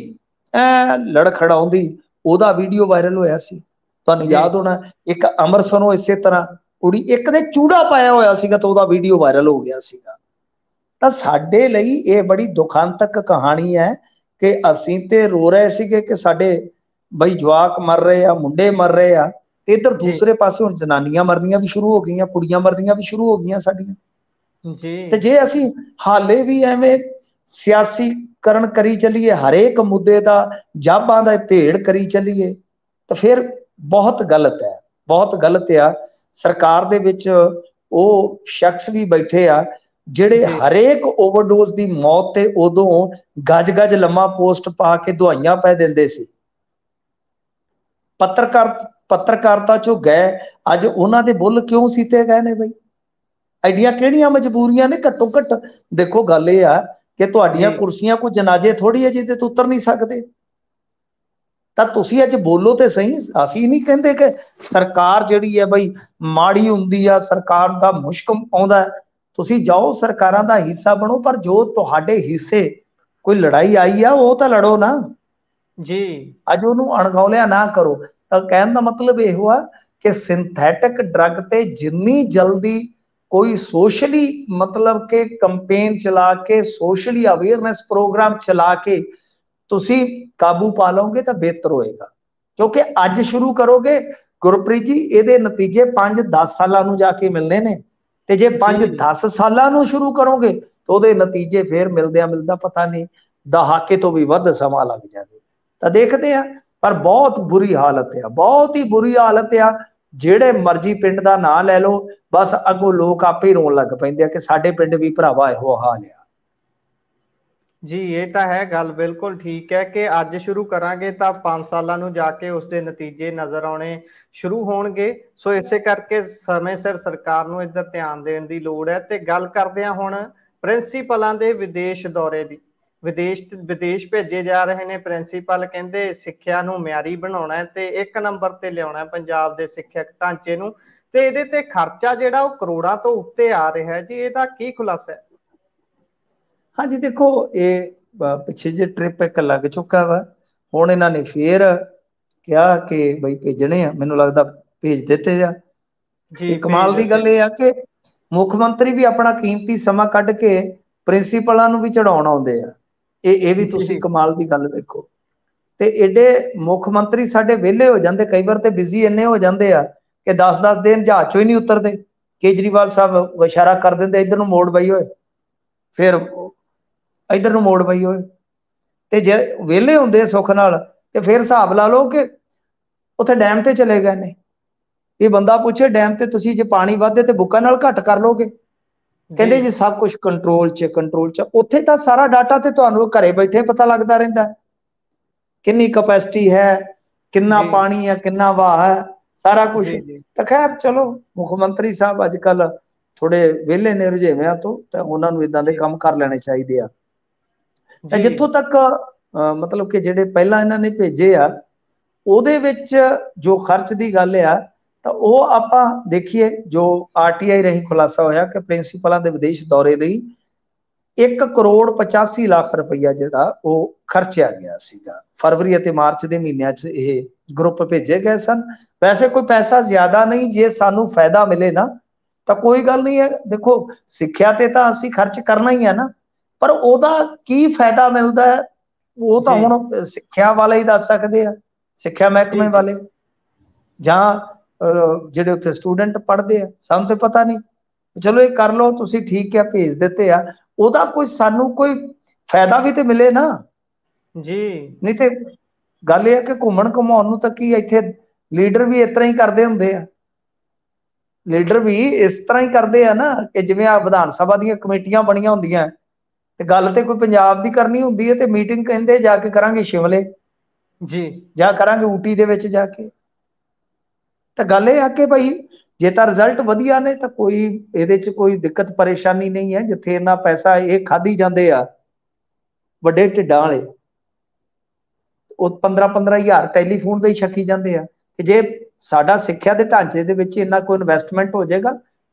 ਐ ਲੜਖੜਾਉਂਦੀ, ਉਹਦਾ ਵੀਡੀਓ ਵਾਇਰਲ ਹੋਇਆ ਸੀ, ਤੁਹਾਨੂੰ ਯਾਦ ਹੋਣਾ। ਇੱਕ ਅੰਮ੍ਰਿਤਸਰੋਂ ਇਸੇ ਤਰ੍ਹਾਂ ਕੁੜੀ, ਇੱਕ ਨੇ ਚੂੜਾ ਪਾਇਆ ਹੋਇਆ ਸੀਗਾ ਤਾਂ ਉਹਦਾ ਵੀਡੀਓ ਵਾਇਰਲ ਹੋ ਗਿਆ ਸੀਗਾ। ਤਾਂ ਸਾਡੇ ਲਈ ਇਹ ਬੜੀ ਦੁਖਾਂਤਕ ਕਹਾਣੀ ਹੈ ਕਿ ਅਸੀਂ ਤੇ ਰੋ ਰਹੇ ਸੀਗੇ ਕਿ ਸਾਡੇ ਬਈ ਜਵਾਕ ਮਰ ਰਹੇ ਆ, ਮੁੰਡੇ ਮਰ ਰਹੇ ਆ, इधर दूसरे पासे हुण जनानियां मरनियां भी शुरू हो गई, कुड़ियां मरनियां भी शुरू हो गई साडियां। ते जे असी हाले भी एवें सियासीकरण करी चलीए, हरेक मुद्दे दा जाबां दा भेड़ करी चलीए, तो फिर बहुत गलत है, बहुत गलत आ। सरकार दे विच वो शख्स भी बैठे आ जिहड़े हरेक ओवरडोज दी मौत ते उदों गज गज लम्मा पोस्ट पा के दुआइयां पै दिंदे सी। पत्रकारिता चो गए, अज उन्हां दे बुल क्यों सीते गए ने बई? एडियां किहड़ियां मजबूरियां ने? घट्टो घट देखो गल ये आ कि तुहाडियां कुर्सियां कोई जनाजे थोड़ी है जिहदे ते उतर नहीं सकदे। तां तुसीं अज बोलो ते सही, असीं नहीं कहंदे कि सरकार जिहड़ी है बई माड़ी हुंदी आ, सरकार दा मुश्क आउंदा है। तुसीं जाओ सरकारां दा हिस्सा बनो, पर जो तुहाडे हिस्से कोई लड़ाई आई आ वो तां लड़ो ना जी, अज उहनूं अणगौलिया ना करो। ਤਾਂ ਕਹਿਣ ਦਾ ਮਤਲਬ ਇਹੋ ਆ ਕਿ ਸਿੰਥੈਟਿਕ ਡਰੱਗ ਤੇ ਜਿੰਨੀ ਜਲਦੀ ਕੋਈ ਸੋਸ਼ਲੀ ਮਤਲਬ ਕਿ ਕੰਪੇਨ ਚਲਾ ਕੇ, ਸੋਸ਼ਲੀ ਅਵੇਅਰਨੈਸ ਪ੍ਰੋਗਰਾਮ ਚਲਾ ਕੇ ਤੁਸੀਂ ਕਾਬੂ ਪਾ ਲਓਗੇ ਤਾਂ ਬਿਹਤਰ ਹੋਏਗਾ। ਕਿਉਂਕਿ ਅੱਜ ਸ਼ੁਰੂ ਕਰੋਗੇ ਗੁਰਪ੍ਰੀਤ ਜੀ ਇਹਦੇ ਨਤੀਜੇ 5-10 ਸਾਲਾਂ ਨੂੰ ਜਾ ਕੇ ਮਿਲਨੇ ਨੇ, ਤੇ ਜੇ 5-10 ਸਾਲਾਂ ਨੂੰ ਸ਼ੁਰੂ ਕਰੋਗੇ ਤਾਂ ਉਹਦੇ ਨਤੀਜੇ ਫੇਰ ਮਿਲਦਿਆਂ ਮਿਲਦਾ ਪਤਾ ਨਹੀਂ ਦਹਾਕੇ ਤੋਂ ਵੀ ਵੱਧ ਸਮਾਂ ਲੱਗ ਜਾਵੇ। ਤਾਂ ਦੇਖਦੇ ਆ, ਪਰ ਬਹੁਤ ਬੁਰੀ ਹਾਲਤ ਆ, ਬਹੁਤ ਹੀ ਬੁਰੀ ਹਾਲਤ ਆ। ਜਿਹੜੇ ਮਰਜ਼ੀ ਪਿੰਡ ਦਾ ਨਾਂ ਲੈ ਲਓ, ਬਸ ਅੱਗੋਂ ਲੋਕ ਆਪੇ ਹੀ ਰੋਣ ਲੱਗ ਪੈਂਦੇ ਆ ਕਿ ਸਾਡੇ ਪਿੰਡ ਵੀ ਭਰਾਵਾ ਇਹੋ ਹਾਲ ਆ। ਜੀ ਇਹ ਤਾਂ ਹੈ ਗੱਲ, ਬਿਲਕੁਲ ਠੀਕ ਹੈ ਕਿ ਅੱਜ ਸ਼ੁਰੂ ਕਰਾਂਗੇ ਤਾਂ 5 ਸਾਲਾਂ ਨੂੰ ਜਾ ਕੇ ਉਸਦੇ ਨਤੀਜੇ ਨਜ਼ਰ ਆਉਣੇ ਸ਼ੁਰੂ ਹੋਣਗੇ। ਸੋ ਇਸੇ ਕਰਕੇ ਸਮੇਂ ਸਿਰ ਸਰਕਾਰ ਨੂੰ ਇੱਧਰ ਧਿਆਨ ਦੇਣ ਦੀ ਲੋੜ ਹੈ। ਤੇ ਗੱਲ ਕਰਦੇ ਹਾਂ ਹੁਣ ਪ੍ਰਿੰਸੀਪਲਾਂ ਦੇ ਵਿਦੇਸ਼ ਦੌਰੇ ਦੀ। ਵਿਦੇਸ਼ ਭੇਜੇ ਜਾ ਰਹੇ ਨੇ ਪ੍ਰਿੰਸੀਪਲ, ਕਹਿੰਦੇ ਸਿੱਖਿਆ ਨੂੰ ਮਿਆਰੀ ਬਣਾਉਣਾ ਤੇ 1 ਨੰਬਰ ਤੇ ਲਿਆਉਣਾ ਪੰਜਾਬ ਦੇ ਸਿੱਖਿਅਕ ਢਾਂਚੇ ਨੂੰ, ਤੇ ਇਹਦੇ ਤੇ ਖਰਚਾ ਜਿਹੜਾ ਉਹ ਕਰੋੜਾਂ ਤੋਂ ਉੱਤੇ ਆ ਰਿਹਾ ਹੈ ਜੀ। ਇਹਦਾ ਕੀ ਖੁਲਾਸਾ ਹੈ? हाँ जी, देखो ये पिछे जे ट्रिप एक लग चुका वा, हुण इन्हां ने फिर कहा कि बई भेजने आ, मैनूं लगदा भेज दिते आ। कमाल की गल ये आ कि मुख मंत्री भी अपना कीमती समा कढ के प्रिंसीपलां नूं भी चढ़ाउण आउंदे आ। ये भी तुसीं कमाल की गल वेखो। ते एडे मुख मंत्री साडे विहले हो जांदे, कई बार ते बिजी इन्ने हो जांदे आ कि 10-10 दिन जहाज चों ही नहीं उतरदे। केजरीवाल साहब इशारा कर दिंदे इधर नूं मोड़ बई होए, फिर इधर नूं मोड़ पई होए। ते जे वेले हुंदे सुख नाल ते फिर हिसाब ला लो कि उत्थे डैम ते चले गए ने। ये बंदा पूछे डैम ते तुसीं जे पानी वधे ते बुक्कां नाल घट कर लोगे, कहंदे जी सब कुछ कंट्रोल च। उत्थे तां सारा डाटा ते तुहानूं घरे बैठे पता लगदा रहिंदा, किन्नी कैपेसिटी है, किन्ना पानी है, किन्ना वाह है, सारा कुछ। तो खैर चलो, मुख मंत्री साहब अजकल थोड़े वेले ने रुझेविआं तो, उन्हां नूं इदां दे काम कर लेने चाहीदे आ। जिथों तक मतलब कि ਜਿਹੜੇ ਪਹਿਲਾਂ ਇਹਨਾਂ ਨੇ ਭੇਜੇ ਆ ਉਹਦੇ ਵਿੱਚ ਜੋ ਖਰਚ ਦੀ ਗੱਲ ਆ, ਤਾਂ ਉਹ ਆਪਾਂ ਦੇਖੀਏ ਜੋ ਆਰਟੀਆਈ ਰਹੀ ਖੁਲਾਸਾ ਹੋਇਆ ਕਿ ਪ੍ਰਿੰਸੀਪਲਾਂ ਦੇ ਵਿਦੇਸ਼ ਦੌਰੇ ਲਈ 1,85 ਲੱਖ ਰੁਪਈਆ ਜਿਹੜਾ ਉਹ ਖਰਚਿਆ ਗਿਆ ਸੀਗਾ। ਫਰਵਰੀ ਅਤੇ ਮਾਰਚ ਦੇ ਮਹੀਨਿਆਂ 'ਚ ਇਹ ਗਰੁੱਪ ਭੇਜੇ ਗਏ ਸਨ। ਵੈਸੇ ਕੋਈ ਪੈਸਾ ਜ਼ਿਆਦਾ ਨਹੀਂ, ਜੇ ਸਾਨੂੰ ਫਾਇਦਾ ਮਿਲੇ ਨਾ ਤਾਂ ਕੋਈ ਗੱਲ ਨਹੀਂ ਹੈ। ਦੇਖੋ ਸਿੱਖਿਆ ਤੇ ਤਾਂ ਅਸੀਂ ਖਰਚ ਕਰਨਾ ਹੀ ਹੈ ਨਾ, पर ओदा की फायदा मिलता है वो तो हुण सिक्ख्या वाले ही दस सकते हैं, सिक्ख्या महकमे वाले जां जिहड़े उत्थे स्टूडेंट पढ़ते हैं। सानूं तो पता नहीं, चलो ये कर लो तुसीं, ठीक है भेज दिते आ, ओदा कोई सानूं कोई फायदा भी तो मिले ना जी। नहीं तो गल ये कि घूमण घुमाउण नूं तां की इत्थे लीडर भी इस तरह ही करदे हुंदे आ, लीडर भी इस तरह ही करते हैं ना कि जिवें आ विधान सभा दीयां कमेटियां बणीआं हुंदियां ते गल ते कोई पंजाब दी करनी हुंदी है ते मीटिंग कहंदे जाके करांगे शिमले जी, जां करांगे ऊटी दे विच जाके। ते गल ये आ कि भाई जे तां रिजल्ट वधिया ने तां कोई इहदे च कोई दिक्कत परेशानी नहीं है। जिथे इन्ना पैसा ये खाधी जांदे आ वड्डे ढिड्डां वाले, ਉਹ 15-15 ਹਜ਼ਾਰ ਟੈਲੀਫੋਨ ਦੇ ਹੀ ਛਕੀ ਜਾਂਦੇ ਆ। ਤੇ ਜੇ ਸਾਡਾ ਸਿੱਖਿਆ ਦੇ ਢਾਂਚੇ ਦੇ ਵਿੱਚ ਇੰਨਾ ਕੋਈ ਇਨਵੈਸਟਮੈਂਟ ਹੋ ਜਾਏਗਾ,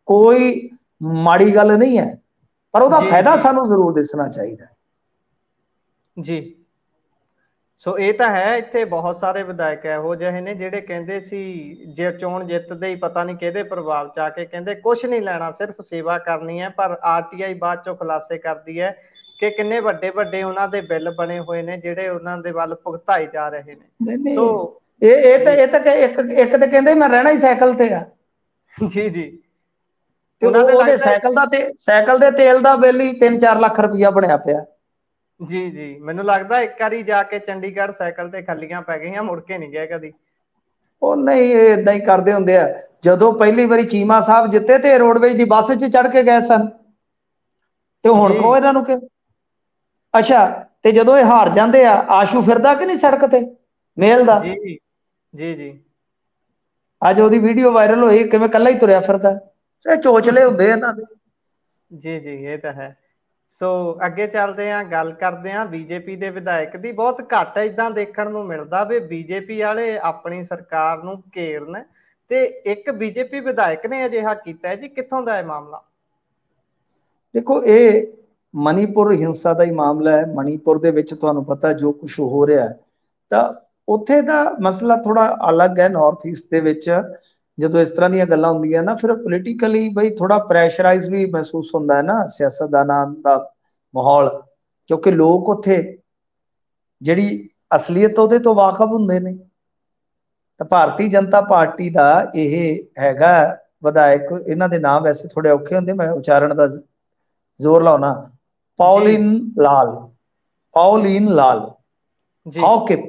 ਕੋਈ ਮਾੜੀ ਗੱਲ ਨਹੀਂ ਹੈ, ਪਰ ਉਹਦਾ ਫਾਇਦਾ ਸਾਨੂੰ ਜ਼ਰੂਰ ਦਿਸਣਾ ਚਾਹੀਦਾ ਜੀ। ਸੋ ਇਹ ਤਾਂ ਹੈ, ਇੱਥੇ ਬਹੁਤ ਸਾਰੇ ਵਿਧਾਇਕ ਇਹੋ ਜਿਹੇ ਨੇ ਜਿਹੜੇ ਕਹਿੰਦੇ ਸੀ ਜੇ ਚੋਣ ਜਿੱਤਦੇ ਹੀ ਪਤਾ ਨਹੀਂ ਕਿਹਦੇ ਪ੍ਰਭਾਵ ਚ ਆ ਕੇ ਕਹਿੰਦੇ ਕੁਛ ਨਹੀਂ ਲੈਣਾ, ਸਿਰਫ ਸੇਵਾ ਕਰਨੀ ਹੈ। ਪਰ ਆਰਟੀਆਈ ਬਾਅਦ ਚੋਂ ਖੁਲਾਸੇ ਕਰਦੀ ਹੈ ਕਿ ਕਿੰਨੇ ਵੱਡੇ ਵੱਡੇ ਉਹਨਾਂ ਦੇ ਬਿੱਲ ਬਣੇ ਹੋਏ ਨੇ ਜਿਹੜੇ ਉਹਨਾਂ ਦੇ ਵੱਲ ਭੁਗਤਾਏ ਜਾ ਰਹੇ ਨੇ। ਸੋ ਇਹ ਤਾਂ ਇੱਕ ਤੇ ਕਹਿੰਦੇ ਮੈਂ ਰਹਿਣਾ ਹੀ ਸਾਈਕਲ ਤੇ ਆ ਜੀ ਜੀ, ਤੇ ਉਹਦੇ ਸਾਈਕਲ ਦੇ ਤੇਲ ਦਾ ਬਿੱਲ ਹੀ 3-4 ਲੱਖ ਰੁਪਇਆ ਬਣਿਆ ਪਿਆ ਜੀ ਜੀ। ਮੈਨੂੰ ਲੱਗਦਾ ਇੱਕ ਵਾਰੀ ਜਾ ਕੇ ਚੰਡੀਗੜ੍ਹ ਸਾਈਕਲ ਤੇ ਖੱਲੀਆਂ ਪੈ ਗਈਆਂ, ਮੁੜ ਕੇ ਨਹੀਂ ਗਿਆ ਕਦੀ। ਉਹ ਨਹੀਂ, ਇਹ ਇਦਾਂ ਹੀ ਕਰਦੇ ਹੁੰਦੇ ਆ। ਜਦੋਂ ਪਹਿਲੀ ਵਾਰੀ ਚੀਮਾ ਸਾਹਿਬ ਜਿੱਤੇ ਤੇ ਰੋਡਵੇਜ ਦੀ ਬੱਸ 'ਚ ਚੜ ਕੇ ਗਏ ਸਨ, ਤੇ ਹੁਣ ਕੋ ਇਹਨਾਂ ਨੂੰ ਕਿ ਅੱਛਾ, ਤੇ ਜਦੋਂ ਇਹ ਹਾਰ ਜਾਂਦੇ ਆ ਆਸ਼ੂ ਫਿਰਦਾ ਕਿ ਨਹੀਂ ਸੜਕ ਤੇ ਮੇਲ ਦਾ ਜੀ ਜੀ ਜੀ। ਅੱਜ ਉਹਦੀ ਵੀਡੀਓ ਵਾਇਰਲ ਹੋਈ, ਕਿਵੇਂ ਕੱਲਾ ਹੀ ਤੁਰਿਆ ਫਿਰਦਾ। ਇਹ ਚੋਚਲੇ ਹੁੰਦੇ ਇਹਨਾਂ ਦੇ ਜੀ ਜੀ, ਇਹ ਤਾਂ ਹੈ। ਸੋ ਅੱਗੇ ਚੱਲਦੇ ਹਾਂ, ਗੱਲ ਕਰਦੇ ਹਾਂ ਬੀਜੇਪੀ ਦੇ ਵਿਧਾਇਕ ਦੀ। ਬਹੁਤ ਘੱਟ ਇਦਾਂ ਦੇਖਣ ਨੂੰ ਮਿਲਦਾ ਵੀ ਬੀਜੇਪੀ ਵਾਲੇ ਆਪਣੀ ਸਰਕਾਰ ਨੂੰ ਘੇਰਨ, ਤੇ ਇੱਕ ਬੀਜੇਪੀ ਵਿਧਾਇਕ ਨੇ ਅਜਿਹਾ ਕੀਤਾ ਜੀ। ਕਿੱਥੋਂ ਦਾ ਇਹ ਮਾਮਲਾ? ਦੇਖੋ ਇਹ ਮਣੀਪੁਰ ਹਿੰਸਾ ਦਾ ਹੀ ਮਾਮਲਾ ਹੈ। ਮਣੀਪੁਰ ਦੇ ਵਿੱਚ ਤੁਹਾਨੂੰ ਪਤਾ ਜੋ ਕੁਝ ਹੋ ਰਿਹਾ ਹੈ, ਤਾਂ ਉੱਥੇ ਦਾ ਮਸਲਾ ਥੋੜਾ ਅਲੱਗ ਹੈ। ਨਾਰਥ ਈਸਟ ਦੇ ਵਿੱਚ ਜਦੋਂ ਇਸ ਤਰ੍ਹਾਂ ਦੀਆਂ ਗੱਲਾਂ ਹੁੰਦੀਆਂ ਨਾ, ਫਿਰ ਪੋਲੀਟੀਕਲੀ ਬਈ ਥੋੜਾ ਪ੍ਰੈਸ਼ਰਾਈਜ਼ ਵੀ ਮਹਿਸੂਸ ਹੁੰਦਾ ਹੈ ਨਾ, ਸਿਆਸਤਦਾਨਾਂ ਦਾ ਮਾਹੌਲ, ਕਿਉਂਕਿ ਲੋਕ ਉੱਥੇ ਜਿਹੜੀ ਅਸਲੀਅਤ ਉਹਦੇ ਤੋਂ ਵਾਕਫ ਹੁੰਦੇ ਨੇ। ਤਾਂ ਭਾਰਤੀ ਜਨਤਾ ਪਾਰਟੀ ਦਾ ਇਹ ਹੈਗਾ ਵਿਧਾਇਕ, ਇਹਨਾਂ ਦੇ ਨਾਮ ਵੈਸੇ ਥੋੜੇ ਔਖੇ ਹੁੰਦੇ, ਮੈਂ ਉਚਾਰਨ ਦਾ ਜ਼ੋਰ ਲਾਉਣਾ, ਪਾਉਲੀਨ ਲਾਲ ਹੌਕਿਪ।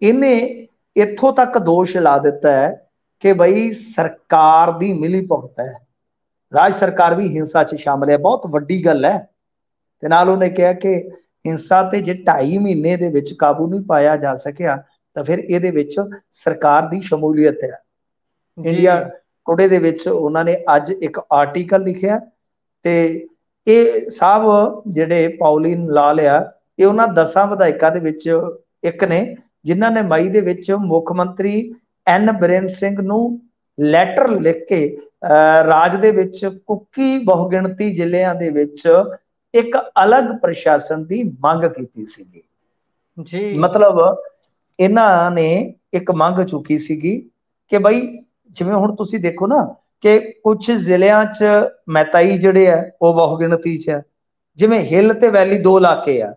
ਇਹਨੇ ਇੱਥੋਂ ਤੱਕ ਦੋਸ਼ ਲਾ ਦਿੱਤਾ ਹੈ ਕਿ ਬਈ ਸਰਕਾਰ ਦੀ ਮਿਲੀ ਭੁਗਤ ਹੈ, ਰਾਜ ਸਰਕਾਰ ਵੀ ਹਿੰਸਾ 'ਚ ਸ਼ਾਮਲ ਹੈ। ਬਹੁਤ ਵੱਡੀ ਗੱਲ ਹੈ। ਤੇ ਨਾਲ ਉਹਨੇ ਕਿਹਾ ਕਿ ਹਿੰਸਾ ਤੇ ਜੇ 2.5 ਮਹੀਨੇ ਦੇ ਵਿੱਚ ਕਾਬੂ ਨਹੀਂ ਪਾਇਆ ਜਾ ਸਕਿਆ ਤਾਂ ਫਿਰ ਇਹਦੇ ਵਿੱਚ ਸਰਕਾਰ ਦੀ ਸ਼ਮੂਲੀਅਤ ਹੈ। ਇੰਡੀਆ ਟੁਡੇ ਦੇ ਵਿੱਚ ਉਹਨਾਂ ਨੇ ਅੱਜ ਇੱਕ ਆਰਟੀਕਲ ਲਿਖਿਆ ਤੇ ਇਹ ਸਾਹਿਬ ਜਿਹੜੇ ਪਾਉਲੀਨ ਲਾਲ ਆ, ਇਹ ਉਹਨਾਂ 10 ਵਿਧਾਇਕਾਂ ਦੇ ਵਿੱਚ ਇੱਕ ਨੇ ਜਿਨ੍ਹਾਂ ਨੇ ਮਈ ਦੇ ਵਿੱਚ ਮੁੱਖ ਮੰਤਰੀ ਐਨ ਬੀਰੇਨ ਸਿੰਘ ਨੂੰ ਲੈਟਰ ਲਿਖ ਕੇ ਰਾਜ ਦੇ ਵਿੱਚ ਕੁੱਕੀ ਬਹੁਗਿਣਤੀ ਜ਼ਿਲ੍ਹਿਆਂ ਦੇ ਵਿੱਚ ਇੱਕ ਅਲੱਗ ਪ੍ਰਸ਼ਾਸਨ ਦੀ ਮੰਗ ਕੀਤੀ ਸੀਗੀ ਜੀ। ਮਤਲਬ ਇਹਨਾਂ ਨੇ ਇੱਕ ਮੰਗ ਚੁੱਕੀ ਸੀਗੀ ਕਿ ਬਈ ਜਿਵੇਂ ਹੁਣ ਤੁਸੀਂ ਦੇਖੋ ਨਾ ਕਿ ਕੁਝ ਜ਼ਿਲ੍ਹਿਆਂ 'ਚ ਮੈਤਾਈ ਜਿਹੜੇ ਆ ਉਹ ਬਹੁਗਿਣਤੀ 'ਚ ਆ, ਜਿਵੇਂ ਹਿੱਲ ਤੇ ਵੈਲੀ 2 ਇਲਾਕੇ ਆ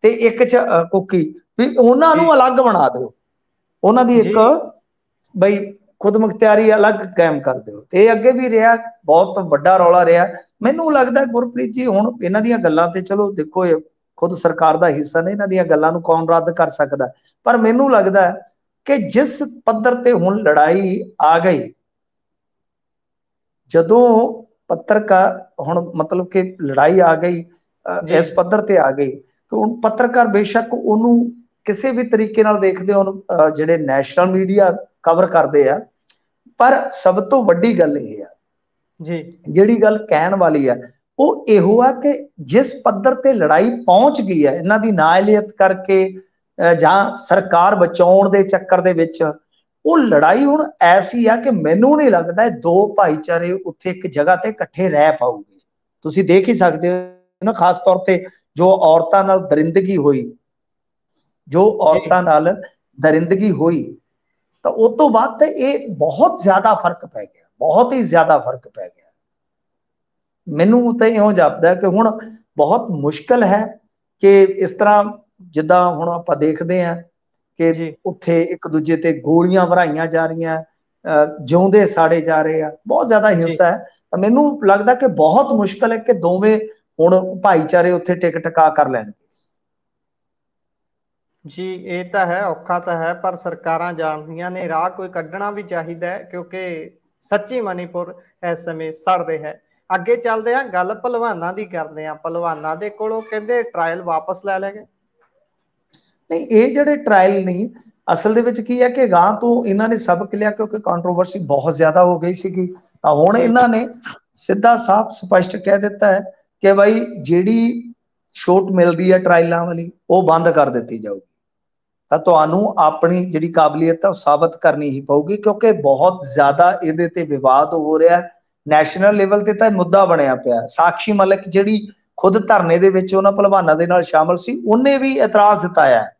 ਤੇ ਇੱਕ 'ਚ ਕੁੱਕੀ, ਵੀ ਉਹਨਾਂ ਨੂੰ ਅਲੱਗ ਬਣਾ ਦਿਓ, ਉਹਨਾਂ ਦੀ ਇੱਕ ਬਈ ਖੁਦ ਮੁਖਤਿਆਰੀ ਅਲੱਗ ਕਾਇਮ ਕਰ ਦਿਓ। ਤੇ ਇਹ ਅੱਗੇ ਵੀ ਰਿਹਾ, ਬਹੁਤ ਵੱਡਾ ਰੌਲਾ ਰਿਹਾ। ਮੈਨੂੰ ਲੱਗਦਾ ਗੁਰਪ੍ਰੀਤ ਜੀ ਹੁਣ ਇਹਨਾਂ ਦੀਆਂ ਗੱਲਾਂ ਤੇ ਚਲੋ ਦੇਖੋ ਇਹ ਖੁਦ ਸਰਕਾਰ ਦਾ ਹਿੱਸਾ ਨੇ, ਇਹਨਾਂ ਦੀਆਂ ਗੱਲਾਂ ਨੂੰ ਕੌਣ ਰੱਦ ਕਰ ਸਕਦਾ, ਪਰ ਮੈਨੂੰ ਲੱਗਦਾ ਕਿ ਜਿਸ ਪੱਧਰ ਤੇ ਹੁਣ ਲੜਾਈ ਆ ਗਈ, ਜਦੋਂ ਪੱਤਰਕਾਰ ਹੁਣ ਮਤਲਬ ਕਿ ਲੜਾਈ ਆ ਗਈ ਇਸ ਪੱਧਰ ਤੇ ਆ ਗਈ ਕਿ ਹੁਣ ਪੱਤਰਕਾਰ ਬੇਸ਼ੱਕ ਉਹਨੂੰ ਕਿਸੇ ਵੀ ਤਰੀਕੇ ਨਾਲ ਦੇਖਦੇ ਹੋ, ਜਿਹੜੇ ਨੈਸ਼ਨਲ ਮੀਡੀਆ ਕਵਰ ਕਰਦੇ ਆ, ਪਰ ਸਭ ਤੋਂ ਵੱਡੀ ਗੱਲ ਇਹ ਆ ਜੀ, ਜਿਹੜੀ ਗੱਲ ਕਹਿਣ ਵਾਲੀ ਆ ਉਹ ਇਹੋ ਆ ਕਿ ਜਿਸ ਪੱਧਰ ਤੇ ਲੜਾਈ ਪਹੁੰਚ ਗਈ ਹੈ ਇਹਨਾਂ ਦੀ ਨਾਅਹਲੀਅਤ ਕਰਕੇ ਜਾਂ ਸਰਕਾਰ ਬਚਾਉਣ ਦੇ ਚੱਕਰ ਦੇ ਵਿੱਚ, ਉਹ ਲੜਾਈ ਹੁਣ ਐਸੀ ਆ ਕਿ ਮੈਨੂੰ ਨਹੀਂ ਲੱਗਦਾ 2 ਭਾਈਚਾਰੇ ਉੱਥੇ ਇੱਕ ਜਗ੍ਹਾ ਤੇ ਇਕੱਠੇ ਰਹਿ ਪਾਉਗੇ। ਤੁਸੀਂ ਦੇਖ ਹੀ ਸਕਦੇ ਹੋ ਨਾ, ਖਾਸ ਤੌਰ ਤੇ ਜੋ ਔਰਤਾਂ ਨਾਲ ਦਰਿੰਦਗੀ ਹੋਈ, ਤਾਂ ਉਸ ਤੋਂ ਬਾਅਦ ਤੇ ਇਹ ਬਹੁਤ ਜ਼ਿਆਦਾ ਫਰਕ ਪੈ ਗਿਆ, ਬਹੁਤ ਹੀ ਜ਼ਿਆਦਾ ਫਰਕ ਪੈ ਗਿਆ। ਮੈਨੂੰ ਤਾਂ ਇਉਂ ਜਾਪਦਾ ਕਿ ਹੁਣ ਬਹੁਤ ਮੁਸ਼ਕਲ ਹੈ ਕਿ ਇਸ ਤਰ੍ਹਾਂ ਜਿੱਦਾਂ ਹੁਣ ਆਪਾਂ ਦੇਖਦੇ ਹਾਂ ਕਿ ਉੱਥੇ ਇੱਕ ਦੂਜੇ ਤੇ ਗੋਲੀਆਂ ਭਰਾਈਆਂ ਜਾ ਰਹੀਆਂ, ਜਿਉਂਦੇ ਸਾੜੇ ਜਾ ਰਹੇ ਆ, ਬਹੁਤ ਜ਼ਿਆਦਾ ਹਿੰਸਾ ਹੈ। ਤਾਂ ਮੈਨੂੰ ਲੱਗਦਾ ਕਿ ਬਹੁਤ ਮੁਸ਼ਕਲ ਹੈ ਕਿ ਦੋਵੇਂ ਹੁਣ ਭਾਈਚਾਰੇ ਉੱਥੇ ਟਿਕ ਟਿਕਾ ਕਰ ਲੈਣਗੇ। ਜੀ ਇਹ ਤਾਂ ਹੈ, ਔਖਾ ਤਾਂ ਹੈ, ਪਰ ਸਰਕਾਰਾਂ ਜਾਣਦੀਆਂ ਨੇ ਰਾਹ ਕੋਈ ਕੱਢਣਾ ਵੀ ਚਾਹੀਦਾ ਹੈ, ਕਿਉਂਕਿ ਸੱਚੀ ਮਨੀਪੁਰ ਇਸ ਸਮੇਂ ਸੜ ਰਿਹਾ ਹੈ। ਅੱਗੇ ਚੱਲਦੇ ਹਾਂ, ਗੱਲ ਭਲਵਾਨਾਂ ਦੀ ਕਰਦੇ ਹਾਂ। ਭਲਵਾਨਾਂ ਦੇ ਕੋਲੋਂ ਕਹਿੰਦੇ ਟਰਾਇਲ ਵਾਪਸ ਲੈ ਗਏ। ਨਹੀਂ, ਇਹ ਜਿਹੜੇ ਟਰਾਇਲ ਨਹੀਂ, ਅਸਲ ਦੇ ਵਿੱਚ ਕੀ ਹੈ ਕਿ ਗਾਂ ਤੋਂ ਇਹਨਾਂ ਨੇ ਸਬਕ ਲਿਆ, ਕਿਉਂਕਿ ਕੰਟਰੋਵਰਸੀ ਬਹੁਤ ਜ਼ਿਆਦਾ ਹੋ ਗਈ ਸੀਗੀ। ਤਾਂ ਹੁਣ ਇਹਨਾਂ ਨੇ ਸਿੱਧਾ ਸਾਫ਼ ਸਪਸ਼ਟ ਕਹਿ ਦਿੱਤਾ ਹੈ ਕਿ ਬਾਈ ਜਿਹੜੀ ਛੋਟ ਮਿਲਦੀ ਹੈ ਟਰਾਇਲਾਂ ਵਾਲੀ ਉਹ ਬੰਦ ਕਰ ਦਿੱਤੀ ਜਾਊਗੀ। ਤਾਂ ਤੁਹਾਨੂੰ ਆਪਣੀ ਜਿਹੜੀ ਕਾਬਲੀਅਤ ਹੈ ਉਹ ਸਾਬਤ ਕਰਨੀ ਹੀ ਪਊਗੀ, ਕਿਉਂਕਿ ਬਹੁਤ ਜ਼ਿਆਦਾ ਇਹਦੇ ਤੇ ਵਿਵਾਦ ਹੋ ਰਿਹਾ। ਨੈਸ਼ਨਲ ਲੈਵਲ ਤੇ ਤਾਂ ਮੁੱਦਾ ਬਣਿਆ ਪਿਆ। ਸਾਕਸ਼ੀ ਮਲਿਕ ਜਿਹੜੀ ਖੁਦ ਧਰਨੇ ਦੇ ਵਿੱਚ ਉਹਨਾਂ ਭਲਵਾਨਾਂ ਦੇ ਨਾਲ ਸ਼ਾਮਲ ਸੀ, ਉਹਨੇ ਵੀ ਇਤਰਾਜ਼ ਜਤਾਇਆ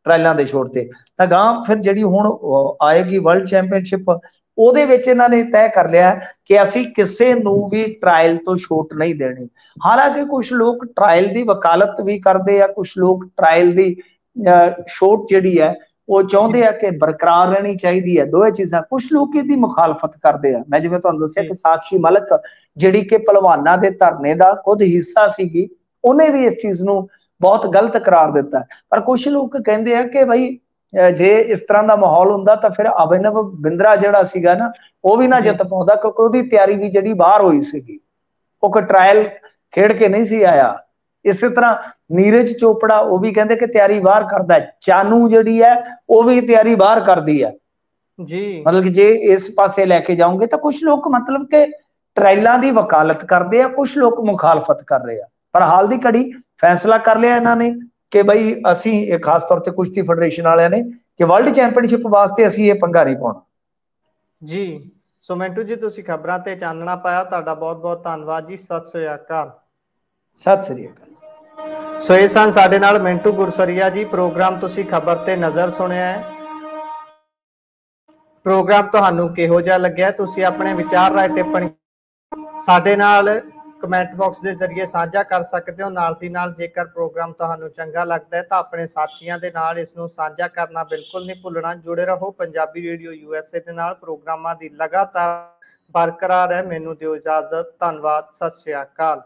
ਟਰਾਇਲਾਂ ਦੇ ਛੋਟ ਤੇ। ਤਾਂ ਗਾਂ ਫਿਰ ਜਿਹੜੀ ਹੁਣ ਆਏਗੀ ਵਰਲਡ ਚੈਂਪੀਅਨਸ਼ਿਪ, ਉਹਦੇ ਵਿੱਚ ਇਹਨਾਂ ਨੇ ਤੈਅ ਕਰ ਲਿਆ ਕਿ ਅਸੀਂ ਕਿਸੇ ਨੂੰ ਵੀ ਟਰਾਇਲ ਤੋਂ ਛੋਟ ਨਹੀਂ ਦੇਣੀ। ਹਾਲਾਂਕਿ ਕੁਝ ਲੋਕ ਟਰਾਇਲ ਦੀ ਵਕਾਲਤ ਵੀ ਕਰਦੇ ਆ, ਕੁਝ ਲੋਕ ਟਰਾਇਲ ਦੀ ਛੋਟ ਜਿਹੜੀ ਹੈ ਉਹ ਚਾਹੁੰਦੇ ਆ ਕਿ ਬਰਕਰਾਰ ਰਹਿਣੀ ਚਾਹੀਦੀ ਹੈ। ਦੋਵੇਂ ਚੀਜ਼ਾਂ, ਕੁਝ ਲੋਕ ਇਹਦੀ ਮੁਖਾਲਫਤ ਕਰਦੇ ਆ। ਮੈਂ ਜਿਵੇਂ ਤੁਹਾਨੂੰ ਦੱਸਿਆ ਕਿ ਸਾਕਸ਼ੀ ਮਲਿਕ ਜਿਹੜੀ ਕਿ ਭਲਵਾਨਾਂ ਦੇ ਧਰਨੇ ਦਾ ਖੁਦ ਹਿੱਸਾ ਸੀਗੀ, ਉਹਨੇ ਵੀ ਇਸ ਚੀਜ਼ ਨੂੰ ਬਹੁਤ ਗਲਤ ਕਰਾਰ ਦਿੱਤਾ। ਪਰ ਕੁਝ ਲੋਕ ਕਹਿੰਦੇ ਆ ਕਿ ਭਾਈ ਜੇ ਇਸ ਤਰ੍ਹਾਂ ਦਾ ਮਾਹੌਲ ਹੁੰਦਾ ਤਾਂ ਫਿਰ ਅਭਿਨਵ ਬਿੰਦਰਾ ਜਿਹੜਾ ਸੀਗਾ ਨਾ, ਉਹ ਵੀ ਨਾ ਜਿੱਤ ਪਾਉਂਦਾ, ਕਿਉਂਕਿ ਉਹਦੀ ਤਿਆਰੀ ਵੀ ਜਿਹੜੀ ਬਾਹਰ ਹੋਈ ਸੀਗੀ, ਉਹ ਕੋਈ ਟਰਾਇਲ ਖੇਡ ਕੇ ਨਹੀਂ ਸੀ ਆਇਆ। ਇਸੇ ਤਰ੍ਹਾਂ ਨੀਰਜ ਚੋਪੜਾ, ਉਹ ਵੀ ਕਹਿੰਦੇ ਕਿ ਤਿਆਰੀ ਬਾਹਰ ਕਰਦਾ। ਚਾਨੂ ਜਿਹੜੀ ਹੈ ਉਹ ਵੀ ਤਿਆਰੀ ਬਾਹਰ ਕਰਦੀ ਹੈ ਜੀ। ਮਤਲਬ ਕਿ ਜੇ ਇਸ ਪਾਸੇ ਲੈ ਕੇ ਜਾਓਗੇ ਤਾਂ ਕੁਝ ਲੋਕ ਮਤਲਬ ਕਿ ਟਰਾਇਲਾਂ ਦੀ ਵਕਾਲਤ ਕਰਦੇ ਆ, ਕੁਝ ਲੋਕ ਮੁਖਾਲਫਤ ਕਰ ਰਹੇ ਆ। ਪਰ ਹਾਲ ਦੀ ਘੜੀ ਫੈਸਲਾ ਕਰ ਲਿਆ ਇਹਨਾਂ ਨੇ ਕਿ ਬਈ ਅਸੀਂ ਇਹ ਖਾਸ ਤੌਰ ਤੇ ਕੁਸ਼ਤੀ ਫੈਡਰੇਸ਼ਨ ਵਾਲਿਆਂ ਨੇ ਕਿ ਵਰਲਡ ਚੈਂਪੀਅਨਸ਼ਿਪ ਵਾਸਤੇ ਅਸੀਂ ਇਹ ਪੰਗਾ ਨਹੀਂ ਪਾਉਣਾ ਜੀ। ਸੋ ਮਿੰਟੂ ਜੀ, ਤੁਸੀਂ ਖਬਰਾਂ ਤੇ ਚਾਨਣਾ ਪਾਇਆ, ਤੁਹਾਡਾ ਬਹੁਤ ਬਹੁਤ ਧੰਨਵਾਦ ਜੀ। ਸਤਿ ਸ੍ਰੀ ਅਕਾਲ। ਸਤਿ ਸ੍ਰੀ ਅਕਾਲ। ਸੋ ਇਹ ਸਨ ਸਾਡੇ ਨਾਲ ਮਿੰਟੂ ਗੁਰਸਰੀਆ ਜੀ। ਪ੍ਰੋਗਰਾਮ ਤੁਸੀਂ ਖਬਰ ਤੇ ਨਜ਼ਰ ਸੁਣਿਆ ਹੈ। ਪ੍ਰੋਗਰਾਮ ਤੁਹਾਨੂੰ ਕਿਹੋ ਜਿਹਾ ਲੱਗਿਆ? ਤੁਸੀਂ ਆਪਣੇ ਵਿਚਾਰ ਰਾਏ ਟਿੱਪਣੀ ਸਾਡੇ ਨਾਲ ਕਮੈਂਟ ਬਾਕਸ ਦੇ ਜ਼ਰੀਏ ਸਾਂਝਾ ਕਰ ਸਕਦੇ ਹੋ। ਨਾਲ ਦੀ ਨਾਲ ਜੇਕਰ ਪ੍ਰੋਗਰਾਮ ਤੁਹਾਨੂੰ ਚੰਗਾ ਲੱਗਦਾ ਹੈ ਤਾਂ ਆਪਣੇ ਸਾਥੀਆਂ ਦੇ ਨਾਲ ਇਸ ਨੂੰ ਸਾਂਝਾ ਕਰਨਾ ਬਿਲਕੁਲ ਨਹੀਂ ਭੁੱਲਣਾ। ਜੁੜੇ ਰਹੋ ਪੰਜਾਬੀ ਰੇਡੀਓ USA ਦੇ ਨਾਲ, ਪ੍ਰੋਗਰਾਮਾਂ ਦੀ ਲਗਾਤਾਰ ਬਰਕਰਾਰ ਹੈ। ਮੈਨੂੰ ਦਿਓ ਇਜਾਜ਼ਤ, ਧੰਨਵਾਦ, ਸਤਿ ਸ਼੍ਰੀ ਅਕਾਲ।